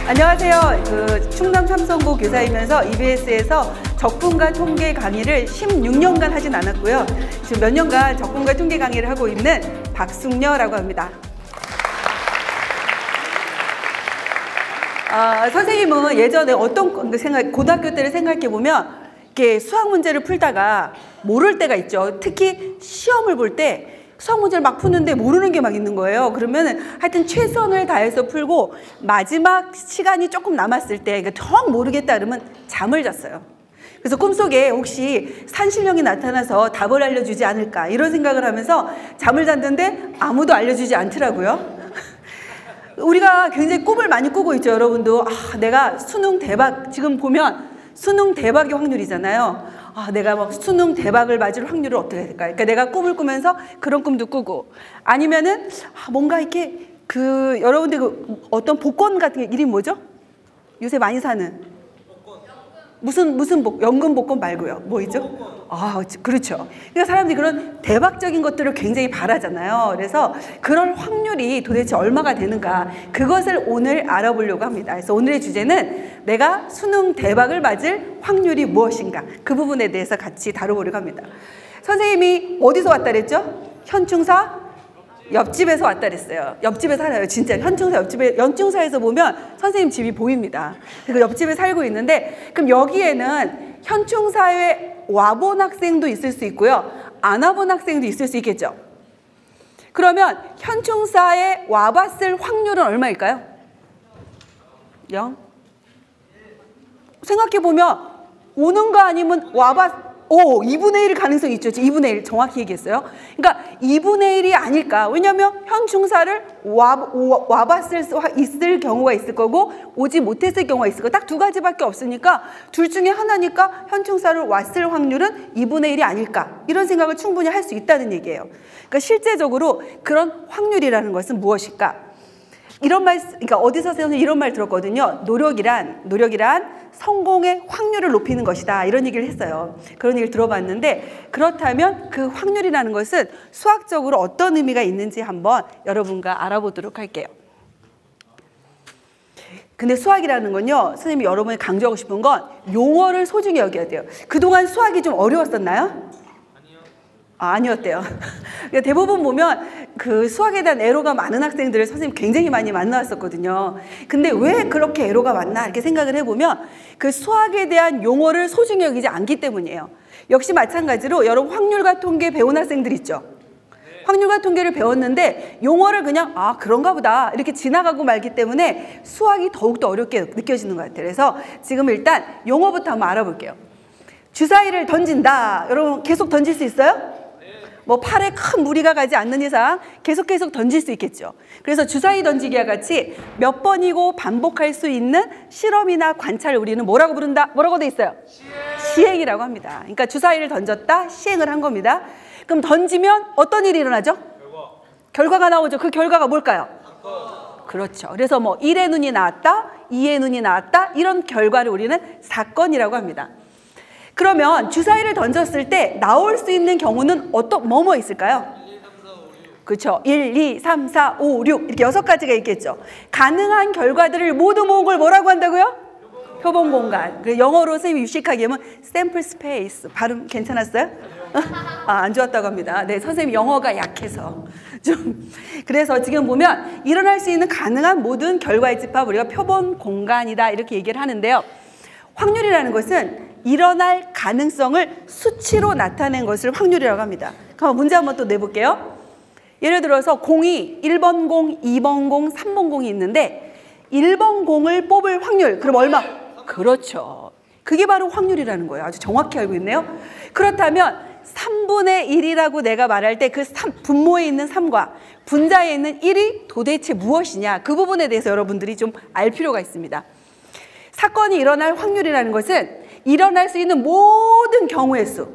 안녕하세요. 충남 삼성고 교사이면서 EBS에서 적분과 통계 강의를 16년간 하진 않았고요. 지금 몇 년간 적분과 통계 강의를 하고 있는 박숙녀라고 합니다. 선생님은 예전에 어떤 고등학교 때를 생각해 보면 이렇게 수학 문제를 풀다가 모를 때가 있죠. 특히 시험을 볼 때 수학 문제를 막 푸는데 모르는 게 막 있는 거예요. 그러면 하여튼 최선을 다해서 풀고 마지막 시간이 조금 남았을 때 정 모르겠다 그러면 잠을 잤어요. 그래서 꿈속에 혹시 산신령이 나타나서 답을 알려주지 않을까 이런 생각을 하면서 잠을 잤는데 아무도 알려주지 않더라고요. 우리가 굉장히 꿈을 많이 꾸고 있죠. 여러분도 내가 수능 대박, 지금 보면 수능 대박의 확률이잖아요. 내가 막 수능 대박을 맞을 확률을 어떻게 해야 될까? 그러니까 내가 꿈을 꾸면서 그런 꿈도 꾸고, 아니면은 뭔가 이렇게 여러분들 어떤 복권 같은 게 이름이 뭐죠? 요새 많이 사는 무슨 연금 복권 말고요. 뭐 있죠? 그렇죠. 그러니까 사람들이 그런 대박적인 것들을 굉장히 바라잖아요. 그래서 그럴 확률이 도대체 얼마가 되는가, 그것을 오늘 알아보려고 합니다. 그래서 오늘의 주제는 내가 수능 대박을 맞을 확률이 무엇인가, 그 부분에 대해서 같이 다뤄보려고 합니다. 선생님이 어디서 왔다 그랬죠? 현충사 옆집에서 왔다 그랬어요. 옆집에 살아요. 진짜 현충사 옆집에, 연충사에서 보면 선생님 집이 보입니다. 그 옆집에 살고 있는데, 그럼 여기에는 현충사에 와본 학생도 있을 수 있고요, 안 와본 학생도 있을 수 있겠죠. 그러면 현충사에 와봤을 확률은 얼마일까요? 0? 생각해보면 오는 거 아니면 2분의 1 가능성이 있죠. 2분의 1 정확히 얘기했어요. 그러니까 2분의 1이 아닐까. 왜냐하면 현충사를 있을 경우가 있을 거고 오지 못했을 경우가 있을 거고, 딱 두 가지밖에 없으니까 둘 중에 하나니까 현충사를 왔을 확률은 2분의 1이 아닐까, 이런 생각을 충분히 할 수 있다는 얘기예요. 그러니까 실제적으로 그런 확률이라는 것은 무엇일까? 그러니까 어디서 선생님 이런 말 들었거든요. 노력이란 성공의 확률을 높이는 것이다, 이런 얘기를 했어요. 그런 얘기를 들어봤는데, 그렇다면 그 확률이라는 것은 수학적으로 어떤 의미가 있는지 한번 여러분과 알아보도록 할게요. 근데 수학이라는 건요, 선생님이 여러분이 강조하고 싶은 건 용어를 소중히 여겨야 돼요. 그동안 수학이 좀 어려웠었나요? 아니었대요. 대부분 보면 그 수학에 대한 애로가 많은 학생들을 선생님 굉장히 많이 만나왔었거든요. 근데 왜 그렇게 애로가 많나 이렇게 생각을 해보면 그 수학에 대한 용어를 소중히 여기지 않기 때문이에요. 역시 마찬가지로 여러분 확률과 통계 배운 학생들 있죠. 확률과 통계를 배웠는데 용어를 그냥 그런가 보다 이렇게 지나가고 말기 때문에 수학이 더욱더 어렵게 느껴지는 것 같아요. 그래서 지금 일단 용어부터 한번 알아볼게요. 주사위를 던진다. 여러분 계속 던질 수 있어요? 뭐 팔에 큰 무리가 가지 않는 이상 계속 던질 수 있겠죠. 그래서 주사위 던지기와 같이 몇 번이고 반복할 수 있는 실험이나 관찰을 우리는 뭐라고 부른다? 뭐라고 돼 있어요? 시행이라고 합니다. 그러니까 주사위를 던졌다, 시행을 한 겁니다. 그럼 던지면 어떤 일이 일어나죠? 결과가 나오죠. 그 결과가 뭘까요? 그렇죠. 그래서 뭐 1의 눈이 나왔다, 2의 눈이 나왔다, 이런 결과를 우리는 사건이라고 합니다. 그러면 주사위를 던졌을 때 나올 수 있는 경우는 뭐뭐 있을까요? 1, 2, 3, 4, 5, 6. 그렇죠. 1, 2, 3, 4, 5, 6 이렇게 6가지가 있겠죠. 가능한 결과들을 모두 모은 걸 뭐라고 한다고요? 표본 공간. 영어로 선생님이 유식하게 하면 샘플 스페이스. 발음 괜찮았어요? 안 좋았다고 합니다. 네, 선생님 영어가 약해서 좀. 그래서 지금 보면 일어날 수 있는 가능한 모든 결과의 집합, 우리가 표본 공간이다 이렇게 얘기를 하는데요. 확률이라는 것은 일어날 가능성을 수치로 나타낸 것을 확률이라고 합니다. 그럼 문제 한번 또 내볼게요. 예를 들어서 공이 1번 공, 2번 공, 3번 공이 있는데 1번 공을 뽑을 확률, 그럼 얼마? 그렇죠. 그게 바로 확률이라는 거예요. 아주 정확히 알고 있네요. 그렇다면 3분의 1이라고 내가 말할 때 그 분모에 있는 3과 분자에 있는 1이 도대체 무엇이냐, 그 부분에 대해서 여러분들이 좀 알 필요가 있습니다. 사건이 일어날 확률이라는 것은 일어날 수 있는 모든 경우의 수.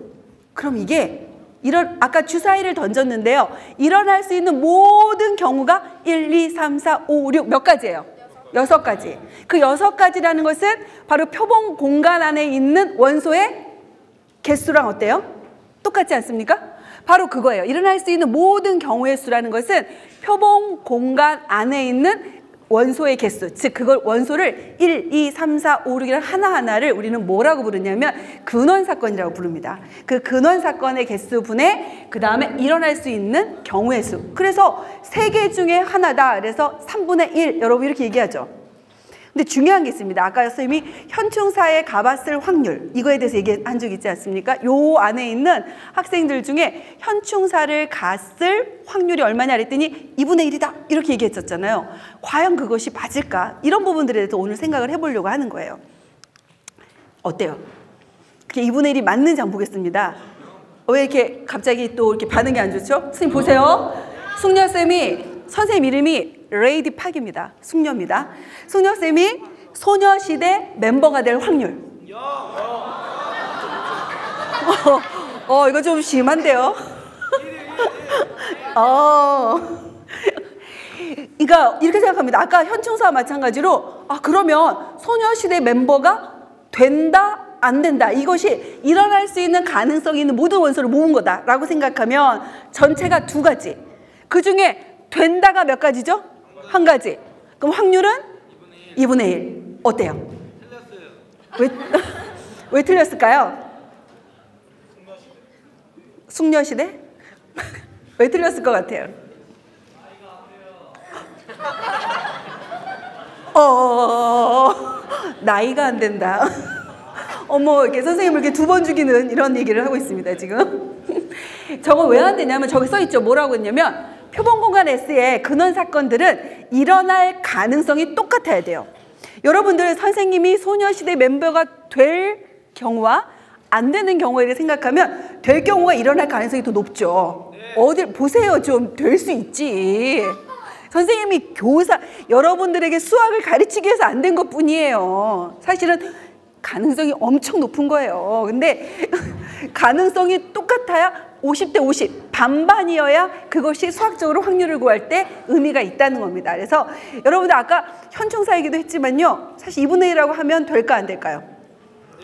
그럼 이게 아까 주사위를 던졌는데요, 일어날 수 있는 모든 경우가 1, 2, 3, 4, 5, 6 몇 가지예요? 6가지. 그 6가지라는 것은 바로 표본 공간 안에 있는 원소의 개수랑 어때요? 똑같지 않습니까? 바로 그거예요. 일어날 수 있는 모든 경우의 수라는 것은 표본 공간 안에 있는 원소의 개수, 즉 그걸 원소를 1, 2, 3, 4, 5, 6이라는 하나하나를 우리는 뭐라고 부르냐면 근원사건이라고 부릅니다. 그 근원사건의 개수분의 그 다음에 일어날 수 있는 경우의 수. 그래서 3개 중에 하나다. 그래서 3분의 1 여러분 이렇게 얘기하죠. 근데 중요한 게 있습니다. 아까 선생님이 현충사에 가봤을 확률 이거에 대해서 얘기한 적 있지 않습니까? 요 안에 있는 학생들 중에 현충사를 갔을 확률이 얼마냐 그랬더니 2분의 1이다 이렇게 얘기했었잖아요. 과연 그것이 맞을까? 이런 부분들에 대해서 오늘 생각을 해보려고 하는 거예요. 어때요? 그게 2분의 1이 맞는지 한번 보겠습니다. 왜 이렇게 갑자기 또 이렇게 반응이 안 좋죠? 선생님 보세요. 숙녀쌤이 선생님 이름이 레이디 팍입니다. 숙녀입니다. 숙녀쌤이 소녀시대 멤버가 될 확률. 이거 좀 심한데요. 그러니까 이렇게 생각합니다. 아까 현충사와 마찬가지로 그러면 소녀시대 멤버가 된다 안 된다 이것이 일어날 수 있는 가능성이 있는 모든 원소를 모은 거다라고 생각하면 전체가 2가지. 그 중에 된다가 몇 가지죠? 1가지. 그럼 확률은 2분의 1. 어때요? 틀렸어요. 왜 틀렸을까요? 숙녀시대? 왜 틀렸을 것 같아요? 나이가 안 된다. 어머, 이렇게 선생님을 이렇게 2번 죽이는 이런 얘기를 하고 있습니다, 지금. 저거 왜 안 되냐면 저기 써있죠. 뭐라고 했냐면 표본공간 S의 근원 사건들은 일어날 가능성이 똑같아야 돼요. 여러분들 선생님이 소녀시대 멤버가 될 경우와 안 되는 경우에 생각하면 될 경우가 일어날 가능성이 더 높죠. 어딜 보세요. 좀 될 수 있지. 선생님이 교사 여러분들에게 수학을 가르치기 위해서 안 된 것뿐이에요. 사실은 가능성이 엄청 높은 거예요. 근데 가능성이 똑같아야 50대 50 반반이어야 그것이 수학적으로 확률을 구할 때 의미가 있다는 겁니다. 그래서 여러분들 아까 현충사이기도 했지만요. 사실 2분의 1이라고 하면 될까 안 될까요?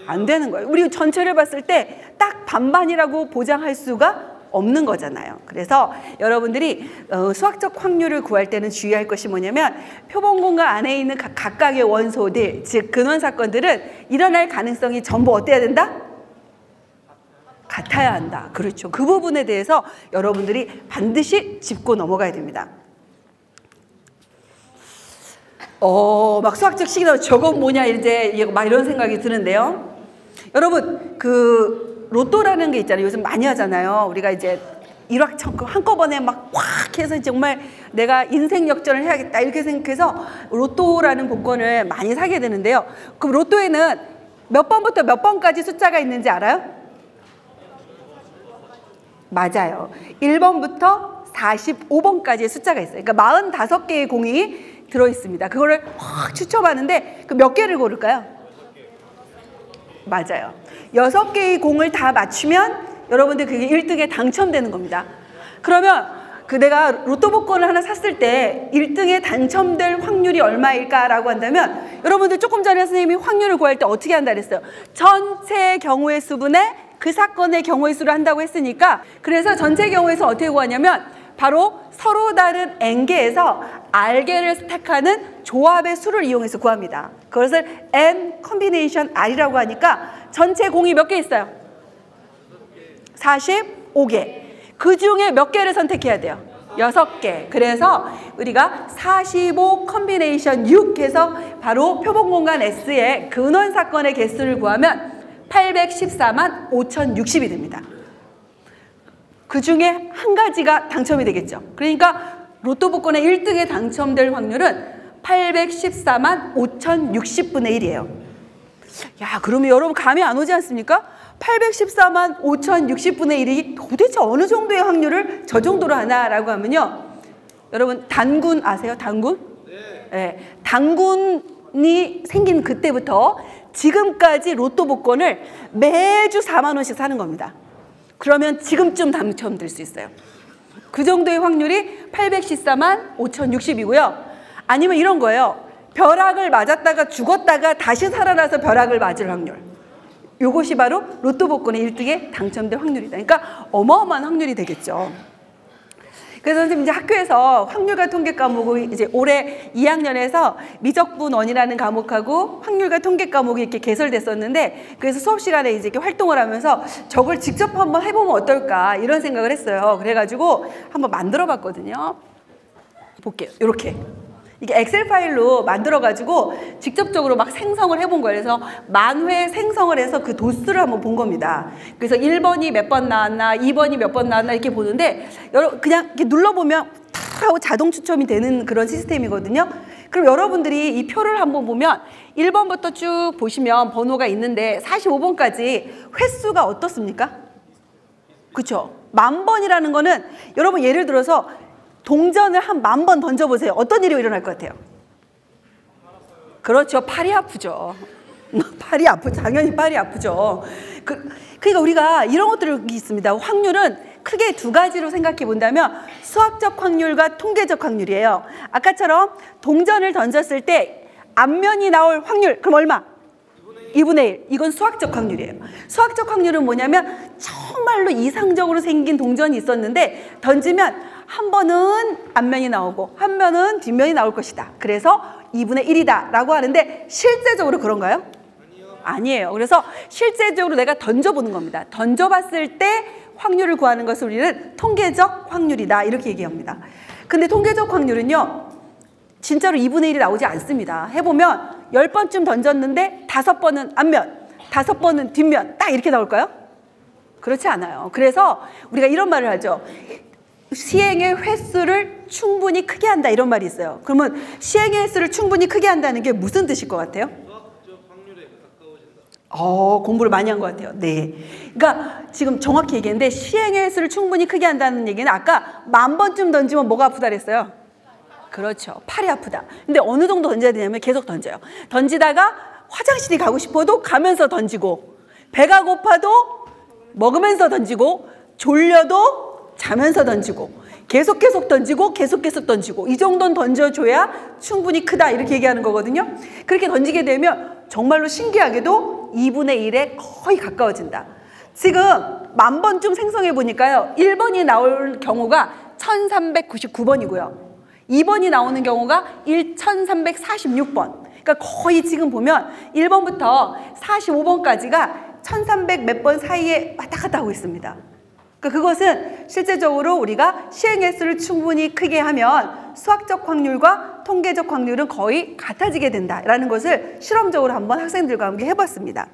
안 되는 거예요. 우리 전체를 봤을 때 딱 반반이라고 보장할 수가 없는 거잖아요. 그래서 여러분들이 수학적 확률을 구할 때는 주의할 것이 뭐냐면 표본공간 안에 있는 각각의 원소들, 즉 근원사건들은 일어날 가능성이 전부 어때야 된다? 같아야 한다. 그렇죠. 그 부분에 대해서 여러분들이 반드시 짚고 넘어가야 됩니다. 막 수학적 시기나 저건 뭐냐 이제 막 이런 생각이 드는데요. 여러분 그 로또라는 게 있잖아요. 요즘 많이 하잖아요. 우리가 이제 일확천금 한꺼번에 막 확 해서 정말 내가 인생 역전을 해야겠다 이렇게 생각해서 로또라는 복권을 많이 사게 되는데요. 그럼 로또에는 몇 번부터 몇 번까지 숫자가 있는지 알아요? 맞아요. 1번부터 45번까지의 숫자가 있어요. 그러니까 45개의 공이 들어있습니다. 그거를 확 추첨하는데 그 몇 개를 고를까요? 맞아요. 6개의 공을 다 맞추면 여러분들 그게 1등에 당첨되는 겁니다. 그러면 그 내가 로또 복권을 하나 샀을 때 1등에 당첨될 확률이 얼마일까라고 한다면 여러분들 조금 전에 선생님이 확률을 구할 때 어떻게 한다 그랬어요? 전체 경우의 수분에 그 사건의 경우의 수를 한다고 했으니까 그래서 전체 경우에서 어떻게 구하냐면 바로 서로 다른 n개에서 r개를 스택하는 조합의 수를 이용해서 구합니다. 그것을 n 컨비네이션 r이라고 하니까 전체 공이 몇 개 있어요? 45개. 그 중에 몇 개를 선택해야 돼요? 6개. 그래서 우리가 45 컨비네이션 6 해서 바로 표본공간 S의 근원 사건의 개수를 구하면 814만 5060이 됩니다. 그 중에 한 가지가 당첨이 되겠죠. 그러니까 로또 복권의 1등에 당첨될 확률은 814만 5060분의 1이에요. 야, 그러면 여러분 감이 안 오지 않습니까? 814만 5060분의 1이 도대체 어느 정도의 확률을 저 정도로 하나라고 하면요. 여러분 단군 아세요? 단군? 네. 단군이 생긴 그때부터 지금까지 로또 복권을 매주 4만 원씩 사는 겁니다. 그러면 지금쯤 당첨될 수 있어요. 그 정도의 확률이 814만 5060이고요. 아니면 이런 거예요. 벼락을 맞았다가 죽었다가 다시 살아나서 벼락을 맞을 확률. 이것이 바로 로또 복권의 1등에 당첨될 확률이다. 그러니까 어마어마한 확률이 되겠죠. 그래서 선생님 이제 학교에서 확률과 통계 과목을 이제 올해 2학년에서 미적분 원이라는 과목하고 확률과 통계 과목이 이렇게 개설됐었는데, 그래서 수업 시간에 이제 이렇게 활동을 하면서 저걸 직접 한번 해보면 어떨까 이런 생각을 했어요. 그래가지고 한번 만들어 봤거든요. 볼게요. 이렇게. 이게 엑셀 파일로 만들어가지고 직접적으로 막 생성을 해본 거예요. 그래서 만회 생성을 해서 그 도수를 한번 본 겁니다. 그래서 1번이 몇 번 나왔나, 2번이 몇 번 나왔나 이렇게 보는데, 그냥 이렇게 눌러보면 탁 하고 자동 추첨이 되는 그런 시스템이거든요. 그럼 여러분들이 이 표를 한번 보면 1번부터 쭉 보시면 번호가 있는데 45번까지 횟수가 어떻습니까? 그렇죠? 10,000번이라는 거는 여러분 예를 들어서 동전을 한 10,000번 던져보세요. 어떤 일이 일어날 것 같아요? 그렇죠. 팔이 아프죠. 팔이 아프죠. 당연히 팔이 아프죠. 그러니까 우리가 이런 것들이 있습니다. 확률은 크게 두 가지로 생각해 본다면 수학적 확률과 통계적 확률이에요. 아까처럼 동전을 던졌을 때 앞면이 나올 확률, 그럼 얼마? 2분의 1. 이건 수학적 확률이에요. 수학적 확률은 뭐냐면 정말로 이상적으로 생긴 동전이 있었는데 던지면 한 번은 앞면이 나오고 한 번은 뒷면이 나올 것이다. 그래서 2분의 1이다 라고 하는데 실제적으로 그런가요? 아니에요. 그래서 실제적으로 내가 던져보는 겁니다. 던져봤을 때 확률을 구하는 것을 우리는 통계적 확률이다 이렇게 얘기합니다. 근데 통계적 확률은요, 진짜로 2분의 1이 나오지 않습니다. 해보면 10번쯤 던졌는데 5번은 앞면, 5번은 뒷면 딱 이렇게 나올까요? 그렇지 않아요. 그래서 우리가 이런 말을 하죠. 시행의 횟수를 충분히 크게 한다 이런 말이 있어요. 그러면 시행의 횟수를 충분히 크게 한다는 게 무슨 뜻일 것 같아요? 수학적 확률에 가까워진다. 공부를 많이 한 것 같아요. 네. 그러니까 지금 정확히 얘기했는데 시행의 횟수를 충분히 크게 한다는 얘기는 아까 10,000번쯤 던지면 뭐가 아프다 그랬어요? 그렇죠. 팔이 아프다. 근데 어느 정도 던져야 되냐면 계속 던져요. 던지다가 화장실이 가고 싶어도 가면서 던지고, 배가 고파도 먹으면서 던지고, 졸려도 자면서 던지고, 계속 던지고 계속 던지고, 이 정도는 던져줘야 충분히 크다 이렇게 얘기하는 거거든요. 그렇게 던지게 되면 정말로 신기하게도 2분의 1에 거의 가까워진다. 지금 10,000번쯤 생성해 보니까요, 1번이 나올 경우가 1399번이고요 2번이 나오는 경우가 1346번. 그러니까 거의 지금 보면 1번부터 45번까지가 1300 몇 번 사이에 왔다 갔다 하고 있습니다. 그러니까 그것은 실제적으로 우리가 시행의 수를 충분히 크게 하면 수학적 확률과 통계적 확률은 거의 같아지게 된다라는 것을 실험적으로 한번 학생들과 함께 해봤습니다.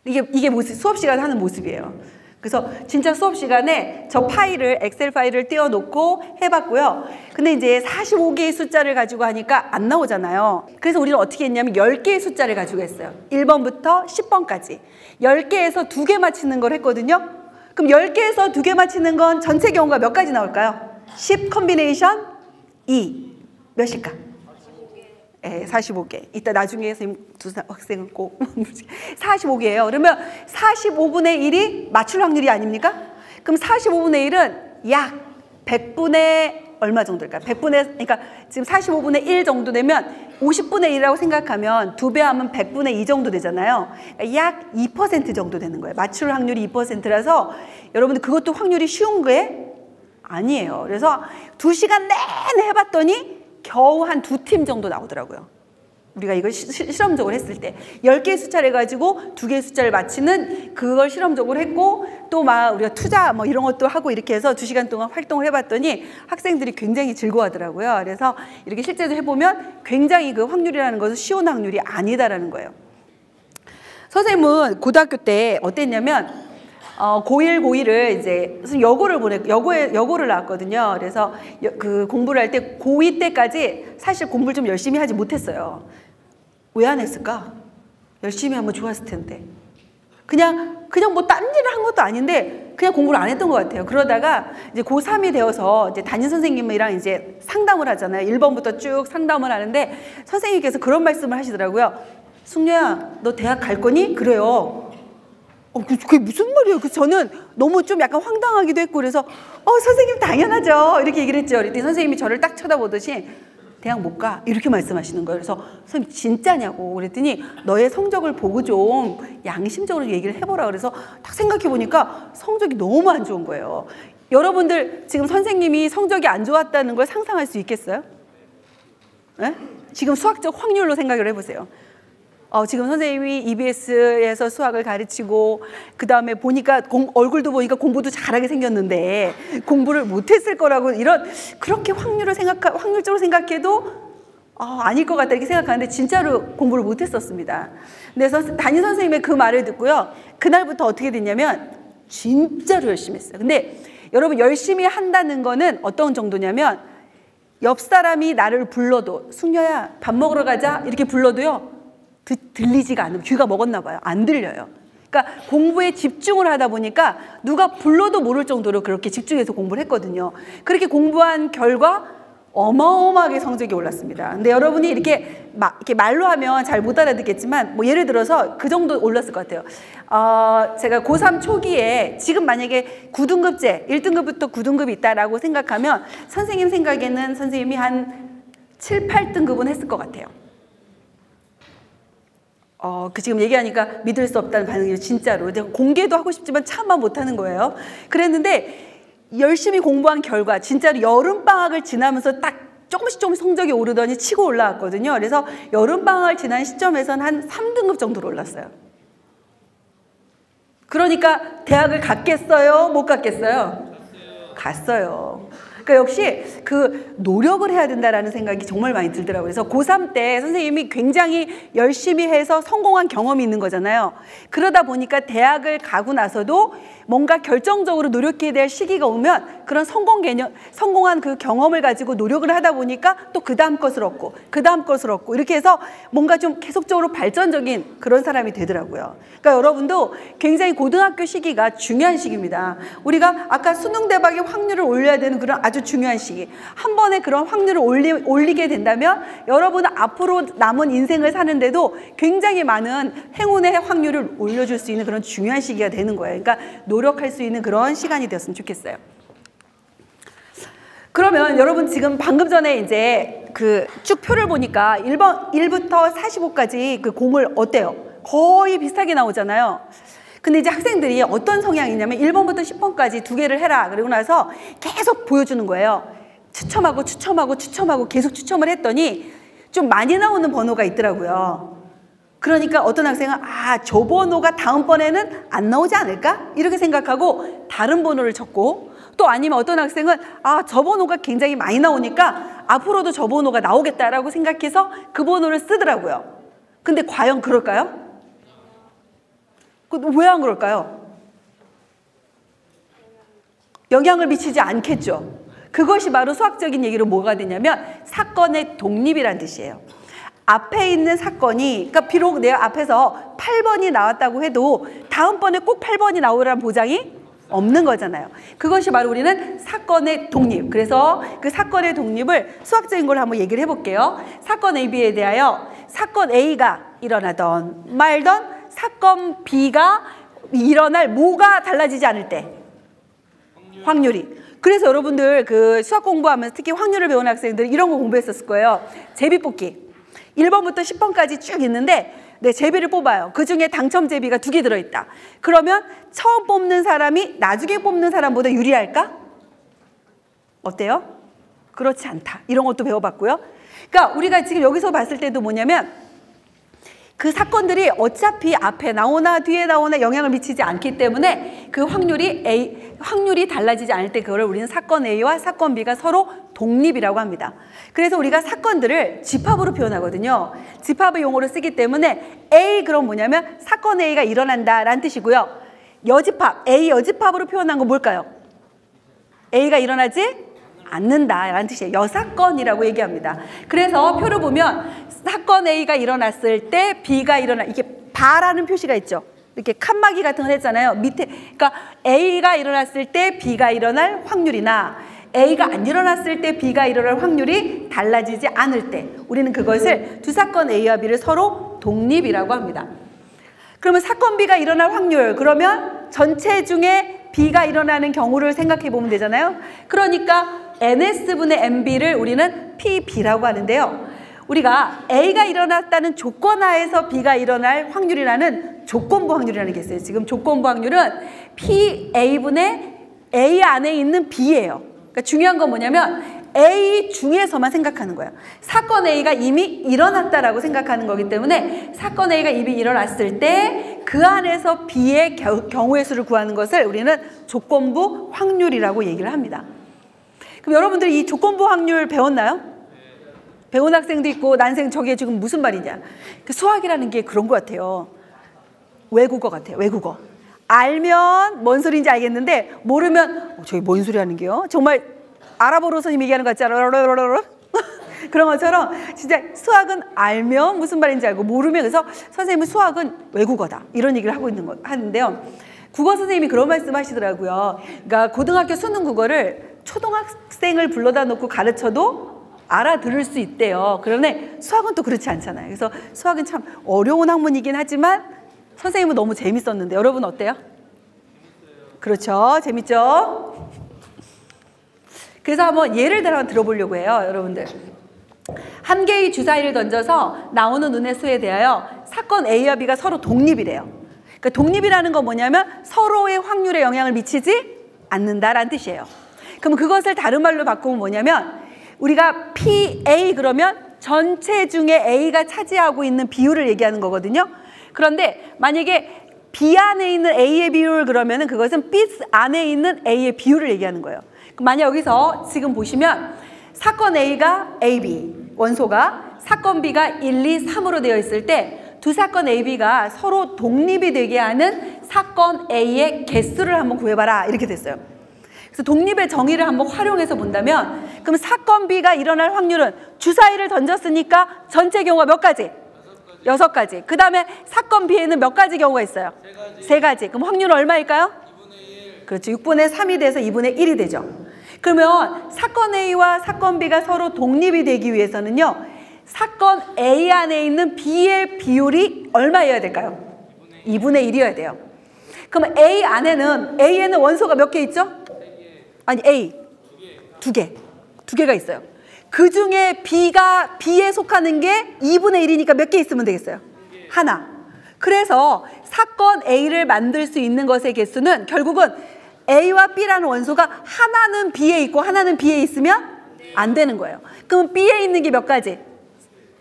이게 수업 시간에 하는 모습이에요. 그래서 진짜 수업 시간에 저 파일을, 엑셀 파일을 띄워놓고 해봤고요. 근데 이제 45개의 숫자를 가지고 하니까 안 나오잖아요. 그래서 우리는 어떻게 했냐면 10개의 숫자를 가지고 했어요. 1번부터 10번까지. 10개에서 2개 맞히는 걸 했거든요. 그럼 10개에서 2개 맞히는 건 전체 경우가 몇 가지 나올까요? 10 컨비네이션 2. 몇일까? 45개. 이따 나중에 선생님 두 학생은 꼭 45개예요. 그러면 45분의 1이 맞출 확률이 아닙니까? 그럼 45분의 1은 약 100분의 얼마 정도일까요? 100분의, 그러니까 지금 45분의 1 정도 되면 50분의 1이라고 생각하면 2배 하면 100분의 2 정도 되잖아요. 약 2% 정도 되는 거예요. 맞출 확률이 2%라서 여러분들 그것도 확률이 쉬운 게 아니에요. 그래서 2시간 내내 해봤더니 겨우 한 2팀 정도 나오더라고요. 우리가 이걸 실험적으로 했을 때 10개의 숫자를 가지고 2개의 숫자를 맞히는 그걸 실험적으로 했고, 또 막 우리가 투자 뭐 이런 것도 하고 이렇게 해서 2시간 동안 활동을 해봤더니 학생들이 굉장히 즐거워하더라고요. 그래서 이렇게 실제로 해보면 굉장히 그 확률이라는 것은 쉬운 확률이 아니다라는 거예요. 선생님은 고등학교 때 어땠냐면 고1, 고2를 이제 여고를 나왔거든요. 그래서 그 공부를 할 때 고2 때까지 사실 공부를 좀 열심히 하지 못했어요. 왜 안 했을까? 열심히 하면 좋았을 텐데. 그냥 뭐 다른 일을 한 것도 아닌데 그냥 공부를 안 했던 것 같아요. 그러다가 이제 고3이 되어서 이제 담임 선생님이랑 이제 상담을 하잖아요. 1번부터 쭉 상담을 하는데 선생님께서 그런 말씀을 하시더라고요. 승려야, 너 대학 갈 거니? 그래요. 그게 무슨 말이에요? 그래서 저는 너무 좀 약간 황당하기도 했고, 그래서 선생님 당연하죠 이렇게 얘기를 했죠. 그랬더니 선생님이 저를 딱 쳐다보듯이 대학 못 가 이렇게 말씀하시는 거예요. 그래서 선생님 진짜냐고 그랬더니 너의 성적을 보고 좀 양심적으로 얘기를 해보라. 그래서 딱 생각해 보니까 성적이 너무 안 좋은 거예요. 여러분들 지금 선생님이 성적이 안 좋았다는 걸 상상할 수 있겠어요? 네? 지금 수학적 확률로 생각을 해보세요. 지금 선생님이 EBS에서 수학을 가르치고 그 다음에 보니까 얼굴도 보니까 공부도 잘하게 생겼는데 공부를 못했을 거라고 그렇게 확률적으로 생각해도 아닐 것 같다 이렇게 생각하는데 진짜로 공부를 못했었습니다. 근데 담임 선생님의 그 말을 듣고요. 그날부터 어떻게 됐냐면 진짜로 열심히 했어요. 근데 여러분 열심히 한다는 거는 어떤 정도냐면 옆 사람이 나를 불러도 숙녀야 밥 먹으러 가자 이렇게 불러도요. 들리지가 않으면 귀가 먹었나 봐요. 안 들려요. 그러니까 공부에 집중을 하다 보니까 누가 불러도 모를 정도로 그렇게 집중해서 공부를 했거든요. 그렇게 공부한 결과 어마어마하게 성적이 올랐습니다. 근데 여러분이 이렇게 말로 하면 잘 못 알아듣겠지만 뭐 예를 들어서 그 정도 올랐을 것 같아요. 제가 고3 초기에 지금 만약에 9등급제 1등급부터 9등급이 있다라고 생각하면 선생님 생각에는 선생님이 한 7, 8등급은 했을 것 같아요. 지금 얘기하니까 믿을 수 없다는 반응이에요. 진짜로. 제가 공개도 하고 싶지만 차마 못하는 거예요. 그랬는데 열심히 공부한 결과 진짜로 여름방학을 지나면서 딱 조금씩 성적이 오르더니 치고 올라왔거든요. 그래서 여름방학을 지난 시점에서는 한 3등급 정도로 올랐어요. 그러니까 대학을 갔겠어요? 못 갔겠어요? 갔어요. 그러니까 역시 그 노력을 해야 된다라는 생각이 정말 많이 들더라고요. 그래서 고3 때 선생님이 굉장히 열심히 해서 성공한 경험이 있는 거잖아요. 그러다 보니까 대학을 가고 나서도 뭔가 결정적으로 노력해야 될 시기가 오면 그런 성공한 그 경험을 가지고 노력을 하다 보니까 또 그 다음 것을 얻고 그 다음 것을 얻고 이렇게 해서 뭔가 좀 계속적으로 발전적인 그런 사람이 되더라고요. 그러니까 여러분도 굉장히 고등학교 시기가 중요한 시기입니다. 우리가 아까 수능 대박의 확률을 올려야 되는 그런 아주 중요한 시기. 한 번에 그런 확률을 올리게 된다면 여러분은 앞으로 남은 인생을 사는데도 굉장히 많은 행운의 확률을 올려줄 수 있는 그런 중요한 시기가 되는 거예요. 그러니까 노력할 수 있는 그런 시간이 되었으면 좋겠어요. 그러면 여러분 지금 방금 전에 이제 그 쭉 표를 보니까 1부터 45까지 그 공을 어때요? 거의 비슷하게 나오잖아요. 근데 이제 학생들이 어떤 성향이냐면 1번부터 10번까지 2개를 해라. 그러고 나서 계속 보여주는 거예요. 추첨하고 계속 추첨을 했더니 좀 많이 나오는 번호가 있더라고요. 그러니까 어떤 학생은 저 번호가 다음번에는 안 나오지 않을까? 이렇게 생각하고 다른 번호를 적고 또 아니면 어떤 학생은 저 번호가 굉장히 많이 나오니까 앞으로도 저 번호가 나오겠다라고 생각해서 그 번호를 쓰더라고요. 근데 과연 그럴까요? 왜 안 그럴까요? 영향을 미치지 않겠죠. 그것이 바로 수학적인 얘기로 뭐가 되냐면 사건의 독립이란 뜻이에요. 앞에 있는 사건이 그러니까 비록 내 앞에서 8번이 나왔다고 해도 다음번에 꼭 8번이 나오라는 보장이 없는 거잖아요. 그것이 바로 우리는 사건의 독립. 그래서 그 사건의 독립을 수학적인 걸로 한번 얘기를 해볼게요. 사건 A, B에 대하여 사건 A가 일어나던 말던 사건 B가 일어날 뭐가 달라지지 않을 때? 확률이. 그래서 여러분들 그 수학 공부하면서 특히 확률을 배우는 학생들 이런 거 공부했었을 거예요. 제비 뽑기. 1번부터 10번까지 쭉 있는데 제비를 뽑아요. 그중에 당첨 제비가 2개 들어있다. 그러면 처음 뽑는 사람이 나중에 뽑는 사람보다 유리할까? 어때요? 그렇지 않다. 이런 것도 배워봤고요. 그러니까 우리가 지금 여기서 봤을 때도 뭐냐면 그 사건들이 어차피 앞에 나오나 뒤에 나오나 영향을 미치지 않기 때문에 그 확률이 달라지지 않을 때 그거를 우리는 사건 A와 사건 B가 서로 독립이라고 합니다. 그래서 우리가 사건들을 집합으로 표현하거든요. 집합의 용어를 쓰기 때문에 A 그럼 뭐냐면 사건 A가 일어난다라는 뜻이고요. 여집합, A 여집합으로 표현한 건 뭘까요? A가 일어나지 않는다라는 뜻이에요. 여사건이라고 얘기합니다. 그래서 표를 보면 사건 A가 일어났을 때 B가 이게 바라는 표시가 있죠. 이렇게 칸막이 같은 거 했잖아요. 밑에 그러니까 A가 일어났을 때 B가 일어날 확률이나 A가 안 일어났을 때 B가 일어날 확률이 달라지지 않을 때 우리는 그것을 두 사건 A와 B를 서로 독립이라고 합니다. 그러면 사건 B가 일어날 확률 그러면 전체 중에 B가 일어나는 경우를 생각해 보면 되잖아요. 그러니까 NS분의 MB를 우리는 PB라고 하는데요. 우리가 A가 일어났다는 조건 하에서 B가 일어날 확률이라는 조건부 확률이라는 게 있어요. 지금 조건부 확률은 PA분의 A 안에 있는 B예요. 그러니까 중요한 건 뭐냐면 A 중에서만 생각하는 거예요. 사건 A가 이미 일어났다라고 생각하는 거기 때문에 사건 A가 이미 일어났을 때 그 안에서 B의 경우의 수를 구하는 것을 우리는 조건부 확률이라고 얘기를 합니다. 그럼 여러분들이 이 조건부 확률 배웠나요? 배운 학생도 있고 난생 저게 지금 무슨 말이냐. 그 수학이라는 게 그런 것 같아요. 외국어 같아요. 외국어. 알면 뭔 소리인지 알겠는데 모르면 저게 뭔 소리 하는 게요? 정말 아랍어로 선생님 얘기하는 것 같잖아요. 그런 것처럼 진짜 수학은 알면 무슨 말인지 알고 모르면 그래서 선생님은 수학은 외국어다 이런 얘기를 하고 있는 거 하는데요. 국어 선생님이 그런 말씀 하시더라고요. 그러니까 고등학교 수능 국어를 초등학생을 불러다 놓고 가르쳐도 알아들을 수 있대요. 그런데 수학은 또 그렇지 않잖아요. 그래서 수학은 참 어려운 학문이긴 하지만 선생님은 너무 재밌었는데 여러분 어때요? 그렇죠. 재밌죠? 그래서 한번 예를 들어 들어보려고 해요. 여러분들. 한 개의 주사위를 던져서 나오는 운의 수에 대하여 사건 A와 B가 서로 독립이래요. 그러니까 독립이라는 건 뭐냐면 서로의 확률에 영향을 미치지 않는다라는 뜻이에요. 그럼 그것을 다른 말로 바꾸면 뭐냐면 우리가 PA 그러면 전체 중에 A가 차지하고 있는 비율을 얘기하는 거거든요. 그런데 만약에 B 안에 있는 A의 비율 그러면은 그것은 B 안에 있는 A의 비율을 얘기하는 거예요. 만약 여기서 지금 보시면 사건 A가 AB 원소가 사건 B가 1, 2, 3으로 되어 있을 때 두 사건 A, B가 서로 독립이 되게 하는 사건 A의 개수를 한번 구해봐라 이렇게 됐어요. 그래서 독립의 정의를 한번 활용해서 본다면 그럼 사건 B가 일어날 확률은 주사위를 던졌으니까 전체 경우가 몇 가지? 6가지. 그 다음에 사건 B에는 몇 가지 경우가 있어요? 3가지. 그럼 확률은 얼마일까요? 2분의 1. 그렇죠. 6분의 3이 돼서 2분의 1이 되죠. 그러면 사건 A와 사건 B가 서로 독립이 되기 위해서는요. 사건 A 안에 있는 B의 비율이 얼마여야 될까요? 2분의 1이어야 돼요. 그럼 A 안에는 A에는 원소가 몇 개 있죠? 3개. 아니 A 2개. 2개가 있어요. 그 중에 B에 속하는 게 2분의 1이니까 몇 개 있으면 되겠어요? 하나. 그래서 사건 A를 만들 수 있는 것의 개수는 결국은 A와 B라는 원소가 하나는 B에 있고 하나는 B에 있으면 안 되는 거예요. 그럼 B에 있는 게 몇 가지?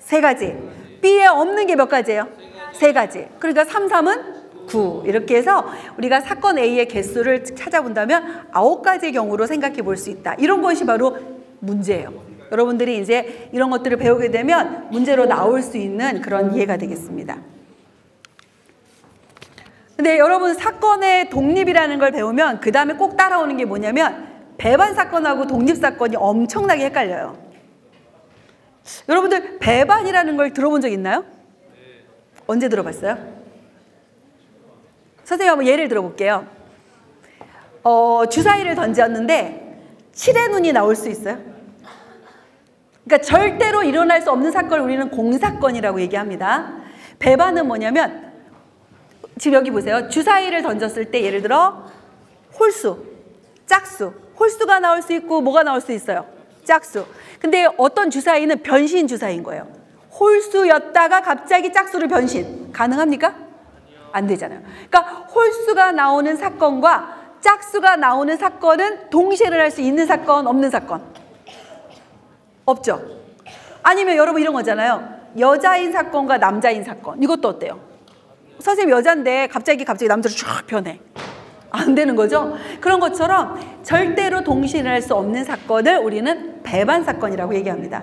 3가지. B에 없는 게 몇 가지예요? 3가지. 그러니까 3, 3은 9. 이렇게 해서 우리가 사건 A의 개수를 찾아본다면 9가지의 경우로 생각해 볼 수 있다. 이런 것이 바로 문제예요. 여러분들이 이제 이런 것들을 배우게 되면 문제로 나올 수 있는 그런 이해가 되겠습니다. 근데 여러분 사건의 독립이라는 걸 배우면 그 다음에 꼭 따라오는 게 뭐냐면 배반 사건하고 독립 사건이 엄청나게 헷갈려요. 여러분들 배반이라는 걸 들어본 적 있나요? 언제 들어봤어요? 선생님 한번 예를 들어볼게요. 주사위를 던졌는데 7의 눈이 나올 수 있어요? 그러니까 절대로 일어날 수 없는 사건을 우리는 공사건이라고 얘기합니다. 배반은 뭐냐면 지금 여기 보세요. 주사위를 던졌을 때 예를 들어 홀수, 짝수. 홀수가 나올 수 있고 뭐가 나올 수 있어요? 짝수. 근데 어떤 주사위는 변신 주사위인 거예요. 홀수였다가 갑자기 짝수로 변신. 가능합니까? 안 되잖아요. 그러니까 홀수가 나오는 사건과 짝수가 나오는 사건은 동시에 일어날 수 있는 사건, 없는 사건? 없죠. 아니면 여러분 이런 거잖아요. 여자인 사건과 남자인 사건. 이것도 어때요? 선생님 여잔데 갑자기 남자로 쫙 변해. 안 되는 거죠? 그런 것처럼 절대로 동시에 일어날 수 없는 사건을 우리는 배반 사건이라고 얘기합니다.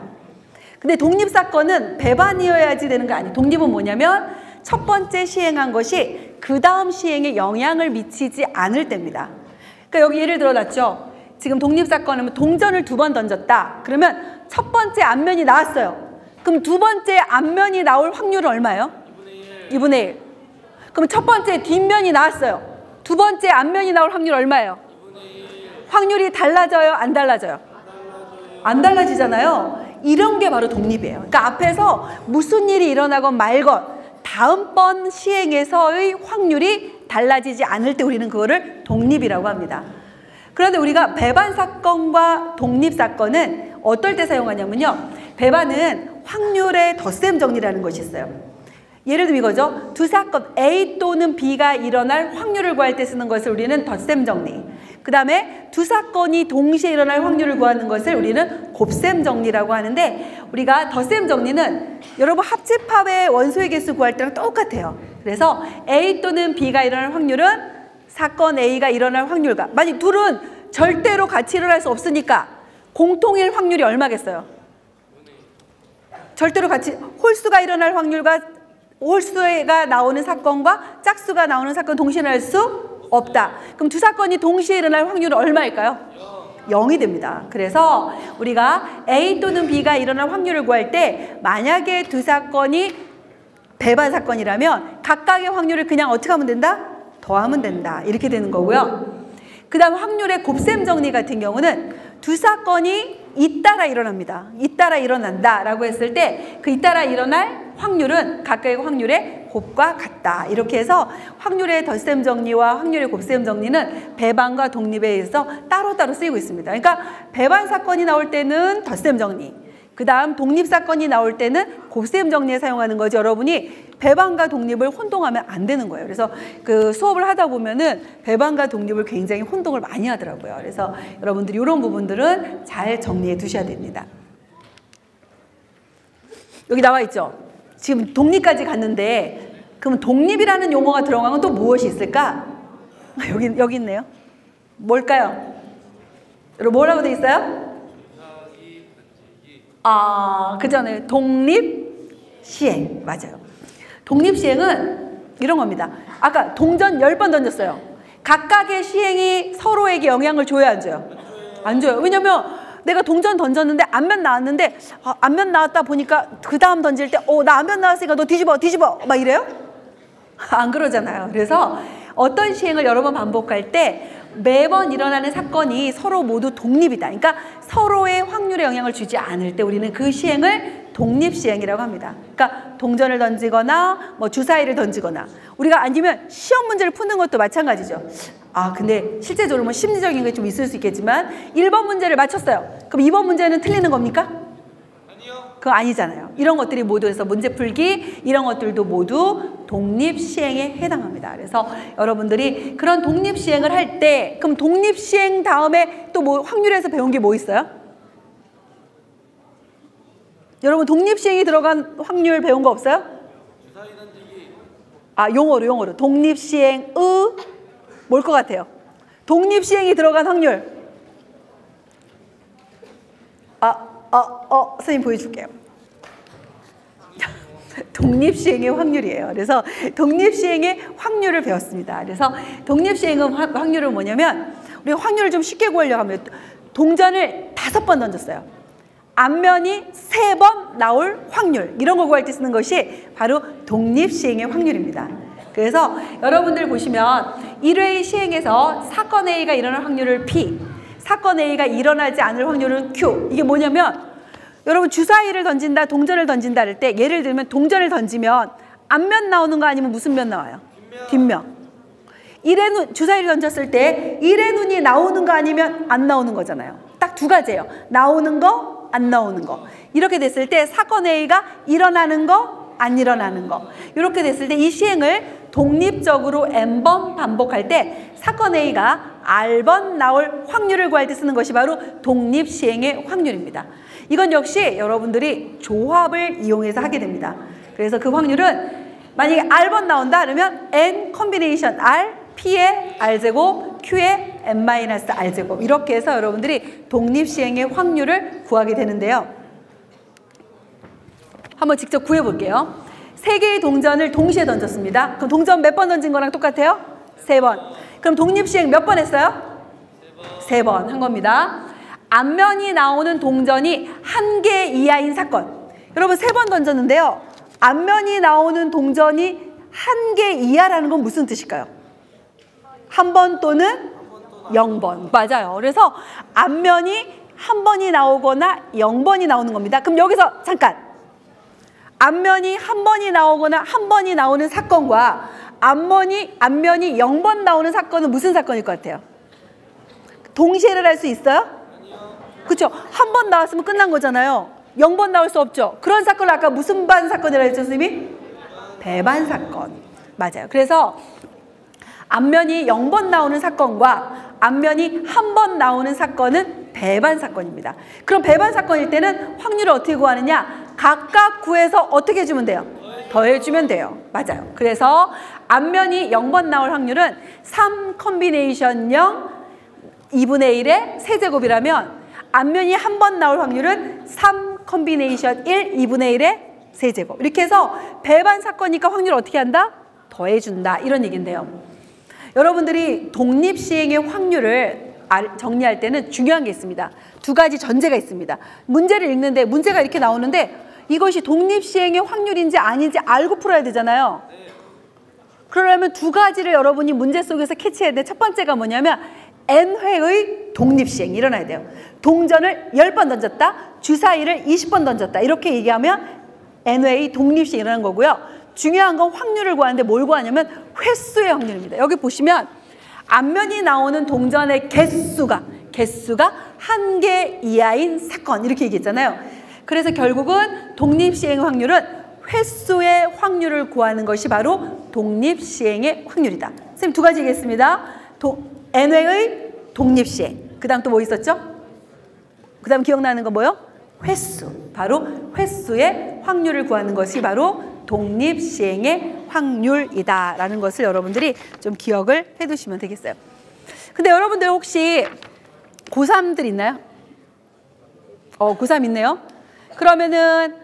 근데 독립 사건은 배반이어야지 되는 거 아니에요. 독립은 뭐냐면 첫 번째 시행한 것이 그 다음 시행에 영향을 미치지 않을 때입니다. 그러니까 여기 예를 들어놨죠. 지금 독립 사건은 동전을 2번 던졌다. 그러면 첫 번째 앞면이 나왔어요. 그럼 두 번째 앞면이 나올 확률은 얼마예요? 2분의 1. 그럼 첫 번째 뒷면이 나왔어요. 두 번째 앞면이 나올 확률 얼마예요? 2분의 1. 확률이 달라져요? 안 달라져요? 안 달라지잖아요. 이런 게 바로 독립이에요. 그러니까 앞에서 무슨 일이 일어나건 말건 다음번 시행에서의 확률이 달라지지 않을 때 우리는 그거를 독립이라고 합니다. 그런데 우리가 배반 사건과 독립 사건은 어떨 때 사용하냐면요. 배반은 확률의 덧셈 정리라는 것이 있어요. 예를 들면 이거죠. 두 사건 A 또는 B가 일어날 확률을 구할 때 쓰는 것을 우리는 덧셈 정리. 그 다음에 두 사건이 동시에 일어날 확률을 구하는 것을 우리는 곱셈 정리라고 하는데, 우리가 덧셈 정리는 여러분 합집합의 원소의 개수 구할 때랑 똑같아요. 그래서 A 또는 B가 일어날 확률은 사건 A가 일어날 확률과, 만약 둘은 절대로 같이 일어날 수 없으니까 공통일 확률이 얼마겠어요? 절대로 같이 홀수가 일어날 확률과 홀수가 나오는 사건과 짝수가 나오는 사건 동시에 일어날 수 없다. 그럼 두 사건이 동시에 일어날 확률은 얼마일까요? 0이 됩니다. 그래서 우리가 A 또는 B가 일어날 확률을 구할 때, 만약에 두 사건이 배반 사건이라면 각각의 확률을 그냥 어떻게 하면 된다? 더하면 된다. 이렇게 되는 거고요. 그 다음 확률의 곱셈 정리 같은 경우는 두 사건이 잇따라 일어납니다. 잇따라 일어난다 라고 했을 때 그 잇따라 일어날 확률은 각각의 확률의 곱과 같다. 이렇게 해서 확률의 덧셈 정리와 확률의 곱셈 정리는 배반과 독립에 의해서 따로따로 쓰이고 있습니다. 그러니까 배반 사건이 나올 때는 덧셈 정리, 그 다음 독립 사건이 나올 때는 곱셈 정리에 사용하는 거지, 여러분이 배반과 독립을 혼동하면 안 되는 거예요. 그래서 그 수업을 하다 보면은 배반과 독립을 굉장히 혼동을 많이 하더라고요. 그래서 여러분들이 이런 부분들은 잘 정리해 두셔야 됩니다. 여기 나와 있죠. 지금 독립까지 갔는데, 그럼 독립이라는 용어가 들어간 건 또 무엇이 있을까? 여기 있네요. 뭘까요? 여러분 뭐라고 돼 있어요? 그잖아요. 독립시행. 맞아요. 독립시행은 이런 겁니다. 아까 동전 10번 던졌어요. 각각의 시행이 서로에게 영향을 줘야 안 줘요? 안 줘요. 왜냐면 내가 동전 던졌는데 앞면 나왔는데, 앞면 나왔다 보니까 그 다음 던질 때 나 앞면 나왔으니까 너 뒤집어 막 이래요? 안 그러잖아요. 그래서 어떤 시행을 여러 번 반복할 때 매번 일어나는 사건이 서로 모두 독립이다. 그러니까 서로의 확률에 영향을 주지 않을 때 우리는 그 시행을 독립시행이라고 합니다. 그러니까 동전을 던지거나 뭐 주사위를 던지거나, 우리가 아니면 시험 문제를 푸는 것도 마찬가지죠. 근데 실제적으로 뭐 심리적인 게 좀 있을 수 있겠지만 1번 문제를 맞췄어요. 그럼 2번 문제는 틀리는 겁니까? 아니요. 그거 아니잖아요. 이런 것들이 모두 해서 문제 풀기, 이런 것들도 모두 독립시행에 해당합니다. 그래서 여러분들이 그런 독립시행을 할 때, 그럼 독립시행 다음에 또 뭐 확률에서 배운 게 뭐 있어요? 여러분 독립시행이 들어간 확률 배운 거 없어요? 주사위 던지기. 용어로 독립시행의 뭘 것 같아요? 독립시행이 들어간 확률. 선생님 보여줄게요. 독립시행의 확률이에요. 그래서 독립시행의 확률을 배웠습니다. 그래서 독립시행의 확률은 뭐냐면, 우리가 확률을 좀 쉽게 구하려고 하면 동전을 5번 던졌어요. 앞면이 3번 나올 확률, 이런 거 구할 때 쓰는 것이 바로 독립시행의 확률입니다. 그래서 여러분들 보시면 1회의 시행에서 사건 A가 일어날 확률을 P, 사건 A가 일어나지 않을 확률은 Q. 이게 뭐냐면, 여러분 주사위를 던진다, 동전을 던진다 할 때, 예를 들면 동전을 던지면 앞면 나오는 거 아니면 무슨 면 나와요? 뒷면. 주사위를 던졌을 때 1의 눈이 나오는 거 아니면 안 나오는 거잖아요. 딱 두 가지예요. 나오는 거, 안 나오는 거. 이렇게 됐을 때 사건 A가 일어나는 거, 안 일어나는 거. 이렇게 됐을 때 이 시행을 독립적으로 n번 반복할 때 사건 A가 R번 나올 확률을 구할 때 쓰는 것이 바로 독립시행의 확률입니다. 이건 역시 여러분들이 조합을 이용해서 하게 됩니다. 그래서 그 확률은 만약에 R번 나온다 그러면 N 컴비네이션 R, P의 R제곱, Q의 N-R제곱, 이렇게 해서 여러분들이 독립시행의 확률을 구하게 되는데요. 한번 직접 구해볼게요. 3개의 동전을 동시에 던졌습니다. 그럼 동전 몇 번 던진 거랑 똑같아요? 3번. 그럼 독립시행 몇 번 했어요? 3번 한 겁니다. 앞면이 나오는 동전이 1개 이하인 사건. 여러분 3번 던졌는데요. 앞면이 나오는 동전이 1개 이하라는 건 무슨 뜻일까요? 1번 또는 0번. 맞아요. 그래서 앞면이 1번이 나오거나 0번이 나오는 겁니다. 그럼 여기서 잠깐. 앞면이 1번이 나오거나 1번이 나오는 사건과 앞면이 0번 나오는 사건은 무슨 사건일 것 같아요? 동시에를 할 수 있어요? 그렇죠. 1번 나왔으면 끝난 거잖아요. 0번 나올 수 없죠. 그런 사건을 아까 무슨 반 사건이라고 했죠, 선생님이? 배반 사건. 맞아요. 그래서 앞면이 0번 나오는 사건과 앞면이 한 번 나오는 사건은 배반 사건입니다. 그럼 배반 사건일 때는 확률을 어떻게 구하느냐? 각각 구해서 어떻게 해주면 돼요? 더해주면 돼요. 맞아요. 그래서 앞면이 0번 나올 확률은 3 컨비네이션 0 2분의 1의 세제곱이라면 앞면이 한 번 나올 확률은 3 컨비네이션 1 2분의 1의 세제곱. 이렇게 해서 배반 사건이니까 확률을 어떻게 한다? 더해준다. 이런 얘기인데요. 여러분들이 독립시행의 확률을 정리할 때는 중요한 게 있습니다. 두 가지 전제가 있습니다. 문제를 읽는데 문제가 이렇게 나오는데 이것이 독립시행의 확률인지 아닌지 알고 풀어야 되잖아요. 그러려면 두 가지를 여러분이 문제 속에서 캐치해야 돼. 첫 번째가 뭐냐면 n회의 독립시행이 일어나야 돼요. 동전을 10번 던졌다. 주사위를 20번 던졌다. 이렇게 얘기하면 n회의 독립시행이 일어나는 거고요. 중요한 건 확률을 구하는데 뭘 구하냐면 횟수의 확률입니다. 여기 보시면 앞면이 나오는 동전의 개수가 1개 이하인 사건 이렇게 얘기했잖아요. 그래서 결국은 독립시행 확률은 횟수의 확률을 구하는 것이 바로 독립시행의 확률이다. 선생님 두 가지 얘기했습니다. n회의 독립시행. 그 다음 또 뭐 있었죠? 그 다음 기억나는 거 뭐요? 횟수. 바로 횟수의 확률을 구하는 것이 바로 독립시행의 확률이다라는 것을 여러분들이 좀 기억을 해두시면 되겠어요. 근데 여러분들 혹시 고3들 있나요? 고3 있네요. 그러면은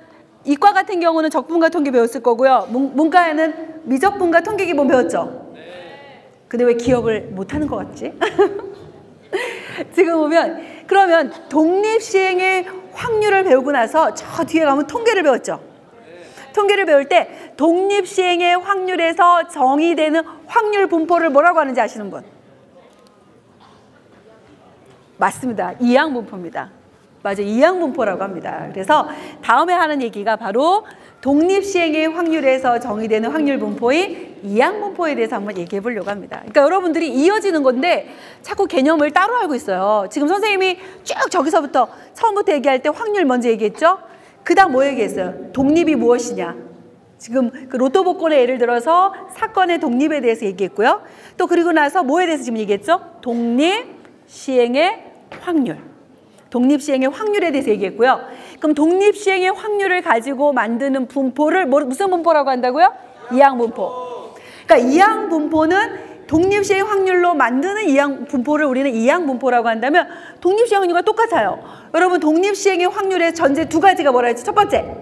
이과 같은 경우는 적분과 통계 배웠을 거고요. 문과에는 미적분과 통계 기본 배웠죠? 근데 왜 기억을 못하는 것 같지? 지금 보면 그러면 독립시행의 확률을 배우고 나서 저 뒤에 가면 통계를 배웠죠? 통계를 배울 때 독립시행의 확률에서 정의되는 확률 분포를 뭐라고 하는지 아시는 분? 맞습니다. 이항분포입니다. 맞아요. 이항분포라고 합니다. 그래서 다음에 하는 얘기가 바로 독립시행의 확률에서 정의되는 확률 분포인 이항분포에 대해서 한번 얘기해 보려고 합니다. 그러니까 여러분들이 이어지는 건데 자꾸 개념을 따로 알고 있어요. 지금 선생님이 쭉 저기서부터 처음부터 얘기할 때 확률 먼저 얘기했죠? 그 다음 뭐 얘기했어요? 독립이 무엇이냐? 지금 그 로또 복권의 예를 들어서 사건의 독립에 대해서 얘기했고요. 또 그리고 나서 뭐에 대해서 지금 얘기했죠? 독립시행의 확률. 독립시행의 확률에 대해서 얘기했고요. 그럼 독립시행의 확률을 가지고 만드는 분포를 무슨 분포라고 한다고요? 이항분포. 그러니까 이항분포는 독립시행 확률로 만드는 이항분포를 우리는 이항분포라고 한다면 독립시행 확률과 똑같아요. 여러분 독립시행의 확률의 전제 두 가지가 뭐라 했죠? 첫 번째,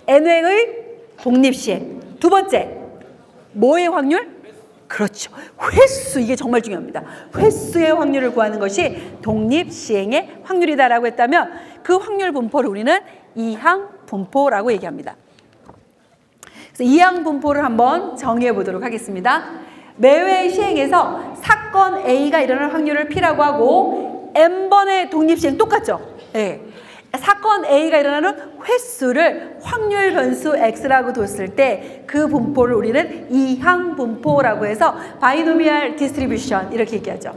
n회의 독립시행. 두 번째, 뭐의 확률? 그렇죠. 횟수. 이게 정말 중요합니다. 횟수의 확률을 구하는 것이 독립시행의 확률이다라고 했다면 그 확률 분포를 우리는 이항분포라고 얘기합니다. 그래서 이항분포를 한번 정의해 보도록 하겠습니다. 매회 시행에서 사건 A가 일어날 확률을 P라고 하고 n번의 독립시행 똑같죠? 네. 사건 A가 일어나는 횟수를 확률 변수 X라고 뒀을 때 그 분포를 우리는 이항분포라고 해서 바이노미얼 디스트리뷰션 이렇게 얘기하죠.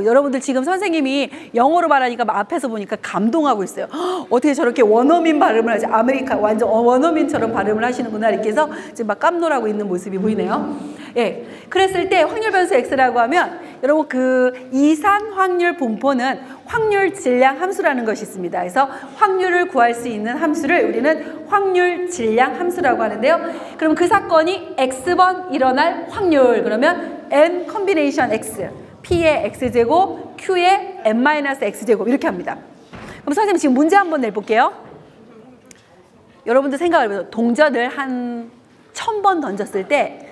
여러분들 지금 선생님이 영어로 말하니까 앞에서 보니까 감동하고 있어요. 어떻게 저렇게 원어민 발음을 하지? 아메리카 완전 원어민처럼 발음을 하시는구나 이렇게 해서 지금 막 깜놀하고 있는 모습이 보이네요. 예, 그랬을 때 확률 변수 X라고 하면 여러분 그 이산 확률 분포는 확률 질량 함수라는 것이 있습니다. 그래서 확률을 구할 수 있는 함수를 우리는 확률 질량 함수라고 하는데요. 그럼 그 사건이 X번 일어날 확률 그러면 N 컨비네이션 X P의 X제곱, Q의 N-X제곱 이렇게 합니다. 그럼 선생님 지금 문제 한번 내볼게요. 여러분들 생각을 해보세요. 동전을 한 1000번 던졌을 때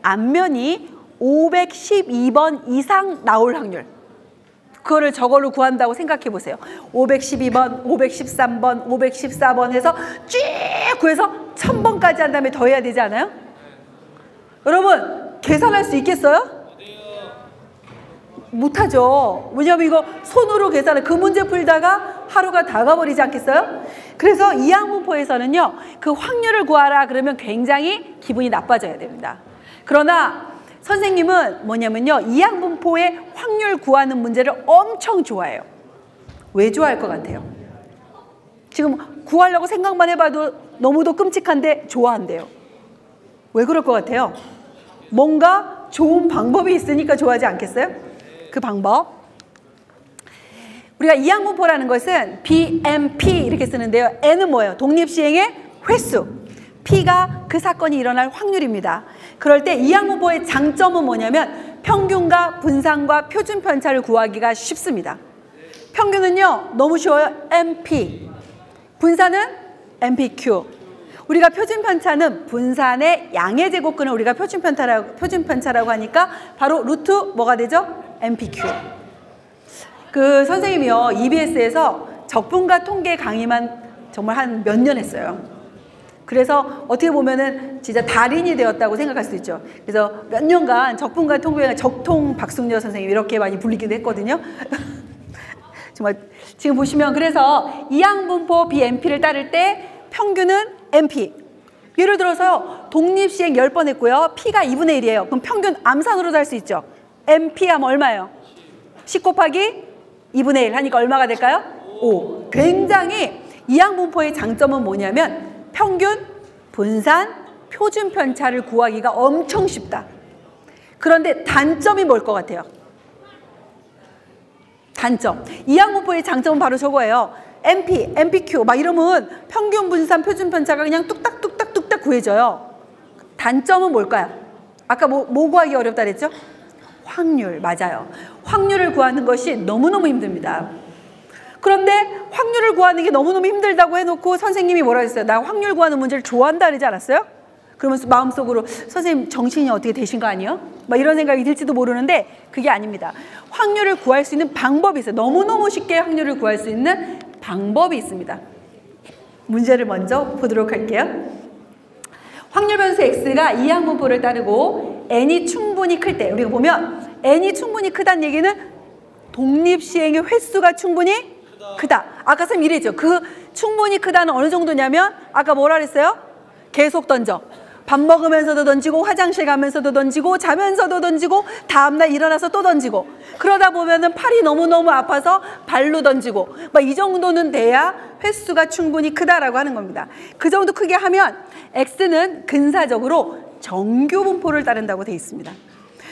앞면이 512번 이상 나올 확률. 그거를 저걸로 구한다고 생각해 보세요. 512번, 513번, 514번 해서 쭉 구해서 1000번까지 한 다음에 더해야 되지 않아요? 여러분 계산할 수 있겠어요? 못하죠. 왜냐하면 이거 손으로 계산을 그 문제 풀다가 하루가 다 가버리지 않겠어요? 그래서 이항분포에서는요. 그 확률을 구하라 그러면 굉장히 기분이 나빠져야 됩니다. 그러나 선생님은 뭐냐면요. 이항분포의 확률 구하는 문제를 엄청 좋아해요. 왜 좋아할 것 같아요? 지금 구하려고 생각만 해봐도 너무도 끔찍한데 좋아한대요. 왜 그럴 것 같아요? 뭔가 좋은 방법이 있으니까 좋아하지 않겠어요? 그 방법 우리가 이항분포라는 것은 BMP 이렇게 쓰는데요. N은 뭐예요? 독립시행의 횟수. P가 그 사건이 일어날 확률입니다. 그럴 때 이항분포의 장점은 뭐냐면 평균과 분산과 표준 편차를 구하기가 쉽습니다. 평균은요 너무 쉬워요. MP. 분산은 MPQ. 우리가 표준 편차는 분산의 양의 제곱근을 우리가 표준 편차라고 하니까 바로 루트 뭐가 되죠? MPQ. 그 선생님이요 EBS에서 적분과 통계 강의만 정말 한 몇 년 했어요. 그래서 어떻게 보면은 진짜 달인이 되었다고 생각할 수 있죠. 그래서 몇 년간 적분과 통계 적통 박승려 선생님 이렇게 많이 불리기도 했거든요. 정말 지금 보시면 그래서 이항분포 BMP를 따를 때 평균은 MP. 예를 들어서요 독립시행 10번 했고요. P가 2분의 1이에요. 그럼 평균 암산으로도 할 수 있죠. MP 하면 얼마예요? 10 곱하기 2분의 1 하니까 얼마가 될까요? 5. 굉장히 이항분포의 장점은 뭐냐면 평균, 분산, 표준 편차를 구하기가 엄청 쉽다. 그런데 단점이 뭘 것 같아요? 단점. 이항분포의 장점은 바로 저거예요. MP, MPQ 막 이러면 평균, 분산, 표준 편차가 그냥 뚝딱뚝딱 구해져요. 단점은 뭘까요? 아까 뭐 구하기 어렵다 그랬죠? 확률. 맞아요. 확률을 구하는 것이 너무너무 힘듭니다. 그런데 확률을 구하는 게 너무너무 힘들다고 해놓고 선생님이 뭐라 했어요? 나 확률 구하는 문제를 좋아한다 그러지 않았어요? 그러면서 마음속으로 선생님 정신이 어떻게 되신 거 아니에요? 막 이런 생각이 들지도 모르는데 그게 아닙니다. 확률을 구할 수 있는 방법이 있어요. 너무너무 쉽게 확률을 구할 수 있는 방법이 있습니다. 문제를 먼저 보도록 할게요. 확률 변수 x가 이항분포를 따르고 n이 충분히 클 때 우리가 보면 n이 충분히 크다는 얘기는 독립시행의 횟수가 충분히 크다. 아까 선생님 이랬죠. 그 충분히 크다는 어느 정도냐면 아까 뭐라 그랬어요? 계속 던져. 밥 먹으면서도 던지고 화장실 가면서도 던지고 자면서도 던지고 다음날 일어나서 또 던지고 그러다 보면은 팔이 너무너무 아파서 발로 던지고 막 이 정도는 돼야 횟수가 충분히 크다라고 하는 겁니다. 그 정도 크게 하면 x는 근사적으로 정규분포를 따른다고 돼 있습니다.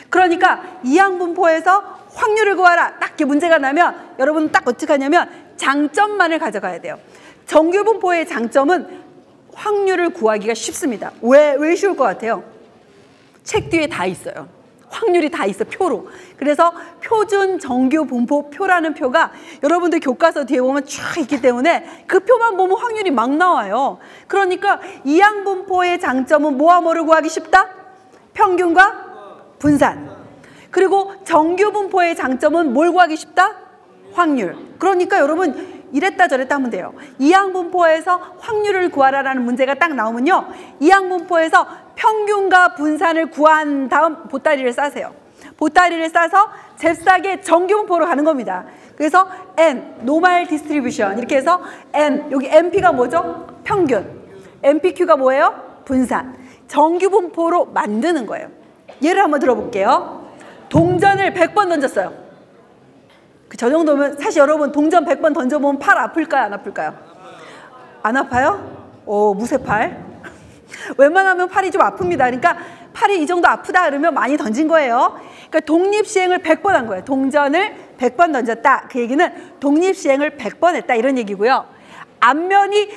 그러니까 이항분포에서 확률을 구하라 딱 이렇게 문제가 나면 여러분은 딱 어떻게 하냐면 장점만을 가져가야 돼요. 정규분포의 장점은 확률을 구하기가 쉽습니다. 왜 쉬울 것 같아요? 책 뒤에 다 있어요. 확률이 다 있어 표로. 그래서 표준 정규 분포표라는 표가 여러분들 교과서 뒤에 보면 쫙 있기 때문에 그 표만 보면 확률이 막 나와요. 그러니까 이항분포의 장점은 뭐와 뭐를 구하기 쉽다? 평균과 분산. 그리고 정규 분포의 장점은 뭘 구하기 쉽다? 확률. 그러니까 여러분 이랬다 저랬다 하면 돼요. 이항분포에서 확률을 구하라라는 문제가 딱 나오면요. 이항분포에서 평균과 분산을 구한 다음 보따리를 싸세요. 보따리를 싸서 잽싸게 정규분포로 가는 겁니다. 그래서 N, 노멀 디스트리뷰션 이렇게 해서 N, 여기 MP가 뭐죠? 평균. MPQ가 뭐예요? 분산. 정규분포로 만드는 거예요. 예를 한번 들어볼게요. 동전을 100번 던졌어요. 저 정도면 사실 여러분 동전 100번 던져보면 팔 아플까요? 안 아플까요? 안 아파요? 오, 무쇠팔. 웬만하면 팔이 좀 아픕니다. 그러니까 팔이 이 정도 아프다 그러면 많이 던진 거예요. 그러니까 독립시행을 100번 한 거예요. 동전을 100번 던졌다. 그 얘기는 독립시행을 100번 했다 이런 얘기고요. 앞면이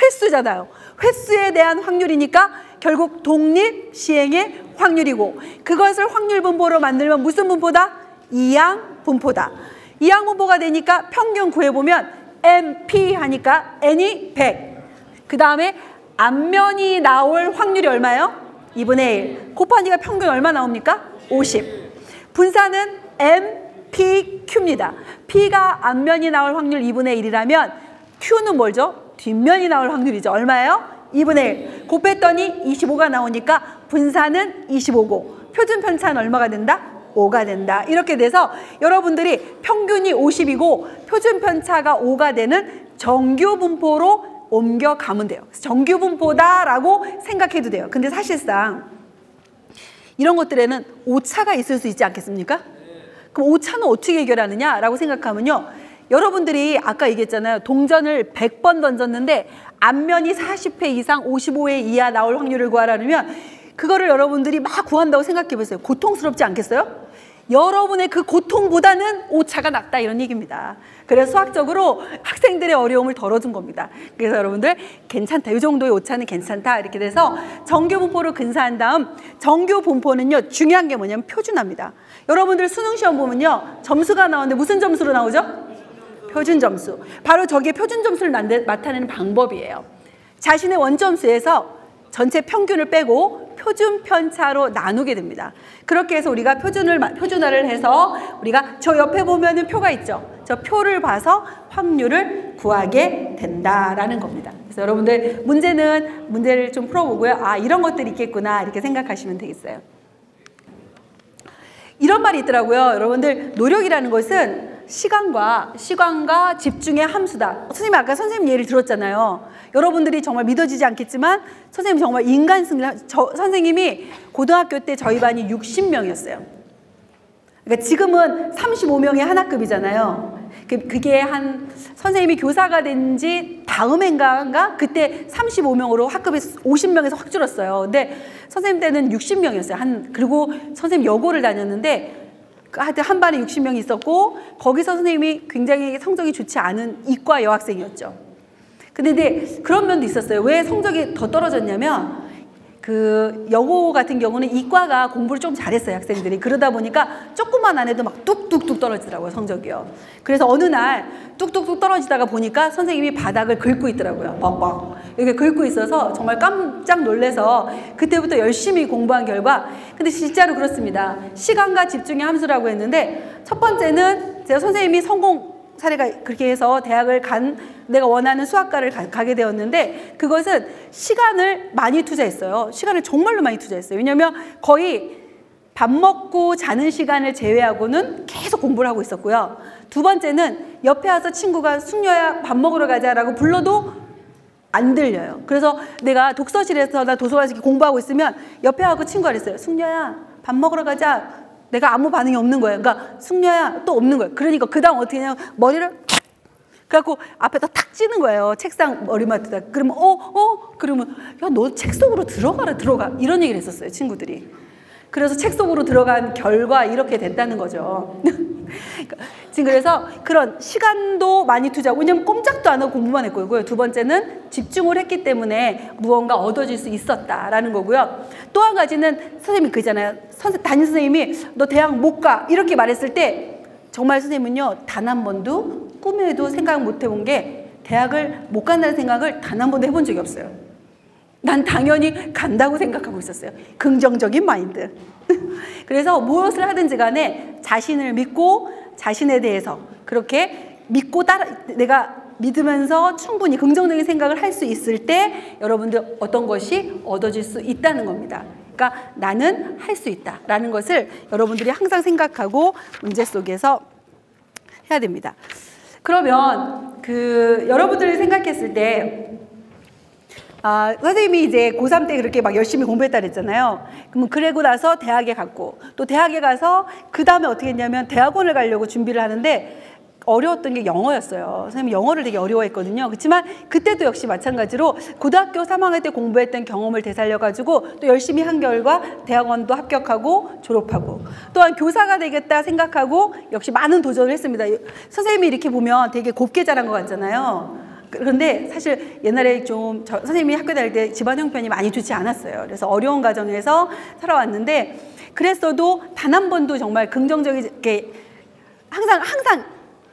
횟수잖아요. 횟수에 대한 확률이니까 결국 독립시행의 확률이고 그것을 확률분포로 만들면 무슨 분포다? 이항분포다. 이항분포가 되니까 평균 구해보면 MP 하니까 N이 100. 그 다음에 앞면이 나올 확률이 얼마예요? 2분의 1. 곱하니까 평균 얼마 나옵니까? 50. 분산은 MPQ입니다. P가 앞면이 나올 확률 2분의 1이라면 Q는 뭐죠? 뒷면이 나올 확률이죠. 얼마예요? 2분의 1. 곱했더니 25가 나오니까 분산은 25고 표준 편차는 얼마가 된다? 5가 된다. 이렇게 돼서 여러분들이 평균이 50이고 표준 편차가 5가 되는 정규분포로 옮겨가면 돼요. 정규분포다라고 생각해도 돼요. 근데 사실상 이런 것들에는 오차가 있을 수 있지 않겠습니까? 그럼 오차는 어떻게 해결하느냐라고 생각하면요. 여러분들이 아까 얘기했잖아요. 동전을 100번 던졌는데 앞면이 40회 이상 55회 이하 나올 확률을 구하라면 그거를 여러분들이 막 구한다고 생각해 보세요. 고통스럽지 않겠어요? 여러분의 그 고통보다는 오차가 낫다 이런 얘기입니다. 그래서 수학적으로 학생들의 어려움을 덜어준 겁니다. 그래서 여러분들 괜찮다. 이 정도의 오차는 괜찮다. 이렇게 돼서 정규 분포로 근사한 다음 정규 분포는요. 중요한 게 뭐냐면 표준화입니다. 여러분들 수능 시험 보면요. 점수가 나오는데 무슨 점수로 나오죠? 표준 점수. 바로 저게 표준 점수를 나타내는 방법이에요. 자신의 원점수에서 전체 평균을 빼고 표준 편차로 나누게 됩니다. 그렇게 해서 우리가 표준화를 해서 우리가 저 옆에 보면은 표가 있죠. 저 표를 봐서 확률을 구하게 된다라는 겁니다. 그래서 여러분들 문제를 좀 풀어보고요. 아, 이런 것들이 있겠구나 이렇게 생각하시면 되겠어요. 이런 말이 있더라고요. 여러분들 노력이라는 것은 시간과 집중의 함수다. 선생님이 아까 선생님 예를 들었잖아요. 여러분들이 정말 믿어지지 않겠지만 선생님 정말 인간 승리. 선생님이 고등학교 때 저희 반이 60명이었어요. 그러니까 지금은 35명이 한 학급이잖아요. 그게 한 선생님이 교사가 된 지 다음 해인가 그때 35명으로 학급이 50명에서 확 줄었어요. 근데 선생님 때는 60명이었어요. 그리고 선생님 여고를 다녔는데 하여튼 한 반에 60명이 있었고 거기서 선생님이 굉장히 성적이 좋지 않은 이과 여학생이었죠. 근데 그런 면도 있었어요. 왜 성적이 더 떨어졌냐면 그 여고 같은 경우는 이과가 공부를 좀 잘했어요. 학생들이. 그러다 보니까 조금만 안 해도 막 뚝뚝뚝 떨어지더라고요. 성적이요. 그래서 어느 날 뚝뚝뚝 떨어지다가 보니까 선생님이 바닥을 긁고 있더라고요. 뻑뻑. 이렇게 긁고 있어서 정말 깜짝 놀라서 그때부터 열심히 공부한 결과 근데 진짜로 그렇습니다. 시간과 집중의 함수라고 했는데 첫 번째는 제가 선생님이 성공 사례가 그렇게 해서 대학을 내가 원하는 수학과를 가게 되었는데 그것은 시간을 많이 투자했어요. 시간을 정말로 많이 투자했어요. 왜냐하면 거의 밥 먹고 자는 시간을 제외하고는 계속 공부를 하고 있었고요. 두 번째는 옆에 와서 친구가 숙녀야 밥 먹으러 가자라고 불러도 안 들려요. 그래서 내가 독서실에서나 도서관에서 공부하고 있으면 옆에 하고 친구가 그랬어요. 숙녀야 밥 먹으러 가자. 내가 아무 반응이 없는 거예요. 그러니까 숙녀야 또 없는 거예요. 그러니까 그 다음 어떻게 하냐면 머리를 그래갖고 앞에다 탁 찌는 거예요. 책상 머리맡에다. 그러면 그러면 야 너 책 속으로 들어가 이런 얘기를 했었어요. 친구들이. 그래서 책 속으로 들어간 결과 이렇게 됐다는 거죠. 지금 그래서 그런 시간도 많이 투자하고 왜냐면 꼼짝도 안 하고 공부만 했고요. 두 번째는 집중을 했기 때문에 무언가 얻어질 수 있었다라는 거고요. 또 한 가지는 선생님이 그잖아요. 담임 선생님이 너 대학 못 가 이렇게 말했을 때 정말 선생님은요 단 한 번도 꿈에도 생각 못 해본 게 대학을 못 간다는 생각을 단 한 번도 해본 적이 없어요. 난 당연히 간다고 생각하고 있었어요. 긍정적인 마인드. 그래서 무엇을 하든지 간에 자신을 믿고 자신에 대해서 그렇게 믿고 내가 믿으면서 충분히 긍정적인 생각을 할 수 있을 때 여러분들 어떤 것이 얻어질 수 있다는 겁니다. 그러니까 나는 할 수 있다라는 것을 여러분들이 항상 생각하고 문제 속에서 해야 됩니다. 그러면 여러분들이 생각했을 때 선생님이 이제 고3 때 그렇게 막 열심히 공부했다 그랬잖아요. 그러고 나서 대학에 갔고 또 대학에 가서 그 다음에 어떻게 했냐면 대학원을 가려고 준비를 하는데 어려웠던 게 영어였어요. 선생님이 영어를 되게 어려워했거든요. 그렇지만 그때도 역시 마찬가지로 고등학교 3학년 때 공부했던 경험을 되살려가지고 또 열심히 한 결과 대학원도 합격하고 졸업하고 또한 교사가 되겠다 생각하고 역시 많은 도전을 했습니다. 선생님이 이렇게 보면 되게 곱게 자란 것 같잖아요. 그런데 사실 옛날에 좀 선생님이 학교 다닐 때 집안 형편이 많이 좋지 않았어요. 그래서 어려운 가정에서 살아왔는데 그랬어도 단 한 번도 정말 긍정적이게 항상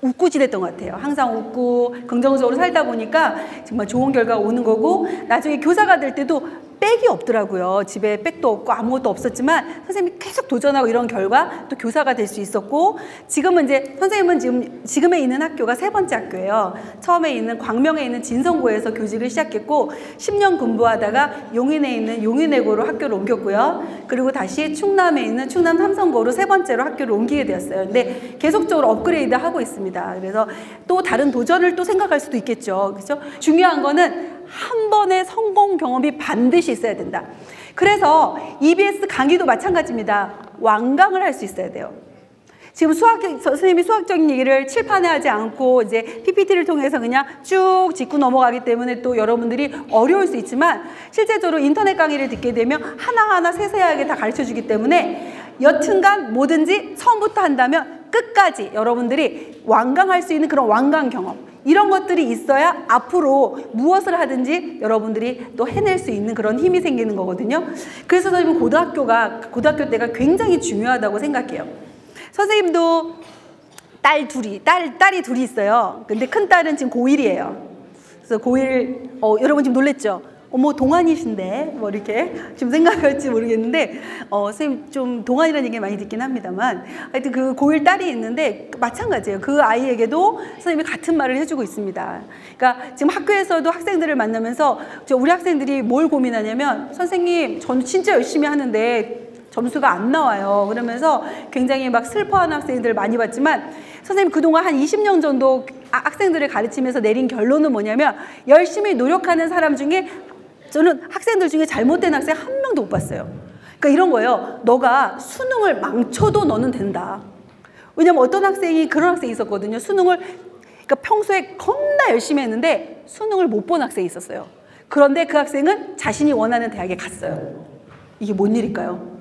웃고 지냈던 것 같아요. 항상 웃고 긍정적으로 살다 보니까 정말 좋은 결과가 오는 거고 나중에 교사가 될 때도 백이 없더라고요. 집에 백도 없고 아무것도 없었지만 선생님이 계속 도전하고 이런 결과 또 교사가 될 수 있었고 지금은 이제 선생님은 지금에 있는 학교가 3번째 학교예요. 처음에 있는 광명에 있는 진성고에서 교직을 시작했고 10년 공부하다가 용인에 있는 용인외고로 학교를 옮겼고요. 그리고 다시 충남에 있는 충남 삼성고로 3번째로 학교를 옮기게 되었어요. 근데 계속적으로 업그레이드 하고 있습니다. 그래서 또 다른 도전을 또 생각할 수도 있겠죠. 그렇죠? 중요한 거는 한 번의 성공 경험이 반드시 있어야 된다. 그래서 EBS 강의도 마찬가지입니다. 완강을 할 수 있어야 돼요. 지금 선생님이 수학적인 얘기를 칠판에 하지 않고 이제 PPT를 통해서 그냥 쭉 짚고 넘어가기 때문에 또 여러분들이 어려울 수 있지만 실제적으로 인터넷 강의를 듣게 되면 하나하나 세세하게 다 가르쳐 주기 때문에 여튼간 뭐든지 처음부터 한다면 끝까지 여러분들이 완강할 수 있는 그런 완강 경험, 이런 것들이 있어야 앞으로 무엇을 하든지 여러분들이 또 해낼 수 있는 그런 힘이 생기는 거거든요. 그래서 저는 고등학교 때가 굉장히 중요하다고 생각해요. 선생님도 딸이 둘이 있어요. 근데 큰 딸은 지금 고1이에요. 그래서 고1, 여러분 지금 놀랬죠? 어머, 동안이신데 뭐 이렇게 지금 생각할지 모르겠는데 선생님 좀 동안이라는 얘기 많이 듣긴 합니다만, 하여튼 그 고1 딸이 있는데 마찬가지예요. 그 아이에게도 선생님이 같은 말을 해주고 있습니다. 그러니까 지금 학교에서도 학생들을 만나면서 우리 학생들이 뭘 고민하냐면, 선생님 전 진짜 열심히 하는데 점수가 안 나와요. 그러면서 굉장히 막 슬퍼하는 학생들 많이 봤지만, 선생님 그동안 한 20년 정도 학생들을 가르치면서 내린 결론은 뭐냐면, 열심히 노력하는 사람 중에 저는 학생들 중에 잘못된 학생 한 명도 못 봤어요. 그러니까 이런 거예요. 너가 수능을 망쳐도 너는 된다. 왜냐면 어떤 학생이, 그런 학생이 있었거든요. 수능을, 그러니까 평소에 겁나 열심히 했는데 수능을 못 본 학생이 있었어요. 그런데 그 학생은 자신이 원하는 대학에 갔어요. 이게 뭔 일일까요?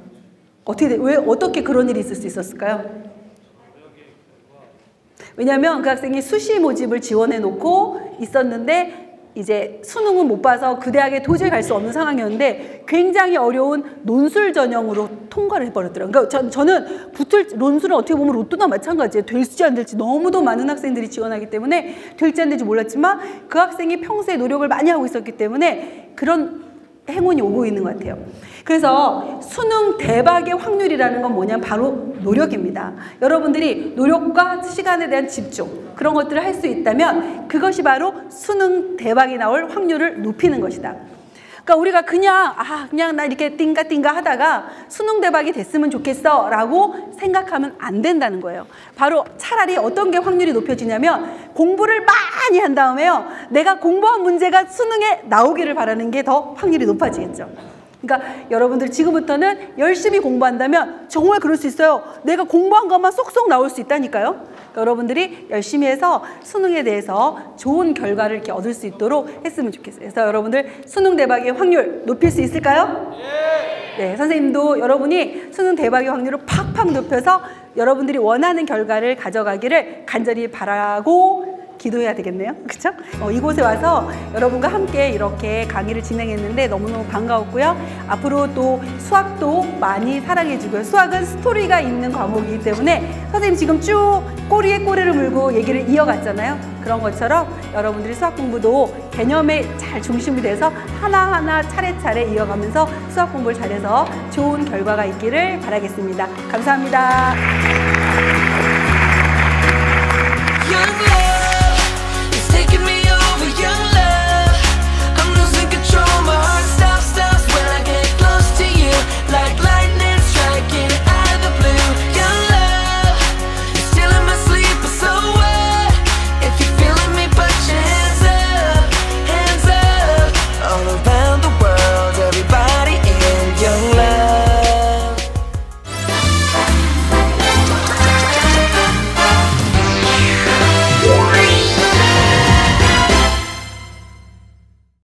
어떻게 그런 일이 있을 수 있었을까요? 왜냐하면 그 학생이 수시 모집을 지원해 놓고 있었는데 이제 수능은 못 봐서 그 대학에 도저히 갈 수 없는 상황이었는데 굉장히 어려운 논술 전형으로 통과를 해버렸더라고요. 그러니까 저는 논술은 어떻게 보면 로또나 마찬가지예요. 될지 안 될지 너무도 많은 학생들이 지원하기 때문에 될지 안 될지 몰랐지만, 그 학생이 평소에 노력을 많이 하고 있었기 때문에 그런 행운이 오고 있는 것 같아요. 그래서 수능 대박의 확률이라는 건 뭐냐면 바로 노력입니다. 여러분들이 노력과 시간에 대한 집중, 그런 것들을 할 수 있다면 그것이 바로 수능 대박이 나올 확률을 높이는 것이다. 그러니까 우리가 그냥 나 이렇게 띵가띵가 하다가 수능 대박이 됐으면 좋겠어 라고 생각하면 안 된다는 거예요. 바로 차라리 어떤 게 확률이 높여지냐면, 공부를 많이 한 다음에요, 내가 공부한 문제가 수능에 나오기를 바라는 게 더 확률이 높아지겠죠. 그러니까 여러분들 지금부터는 열심히 공부한다면 정말 그럴 수 있어요. 내가 공부한 것만 쏙쏙 나올 수 있다니까요. 여러분들이 열심히 해서 수능에 대해서 좋은 결과를 이렇게 얻을 수 있도록 했으면 좋겠어요. 그래서 여러분들 수능 대박의 확률 높일 수 있을까요? 네, 선생님도 여러분이 수능 대박의 확률을 팍팍 높여서 여러분들이 원하는 결과를 가져가기를 간절히 바라고 기도해야 되겠네요. 그렇죠? 이곳에 와서 여러분과 함께 이렇게 강의를 진행했는데 너무너무 반가웠고요. 앞으로 또 수학도 많이 사랑해주고요. 수학은 스토리가 있는 과목이기 때문에 선생님 지금 쭉 꼬리에 꼬리를 물고 얘기를 이어갔잖아요. 그런 것처럼 여러분들이 수학 공부도 개념에 잘 중심이 돼서 하나하나 차례차례 이어가면서 수학 공부를 잘해서 좋은 결과가 있기를 바라겠습니다. 감사합니다. Young love is taking me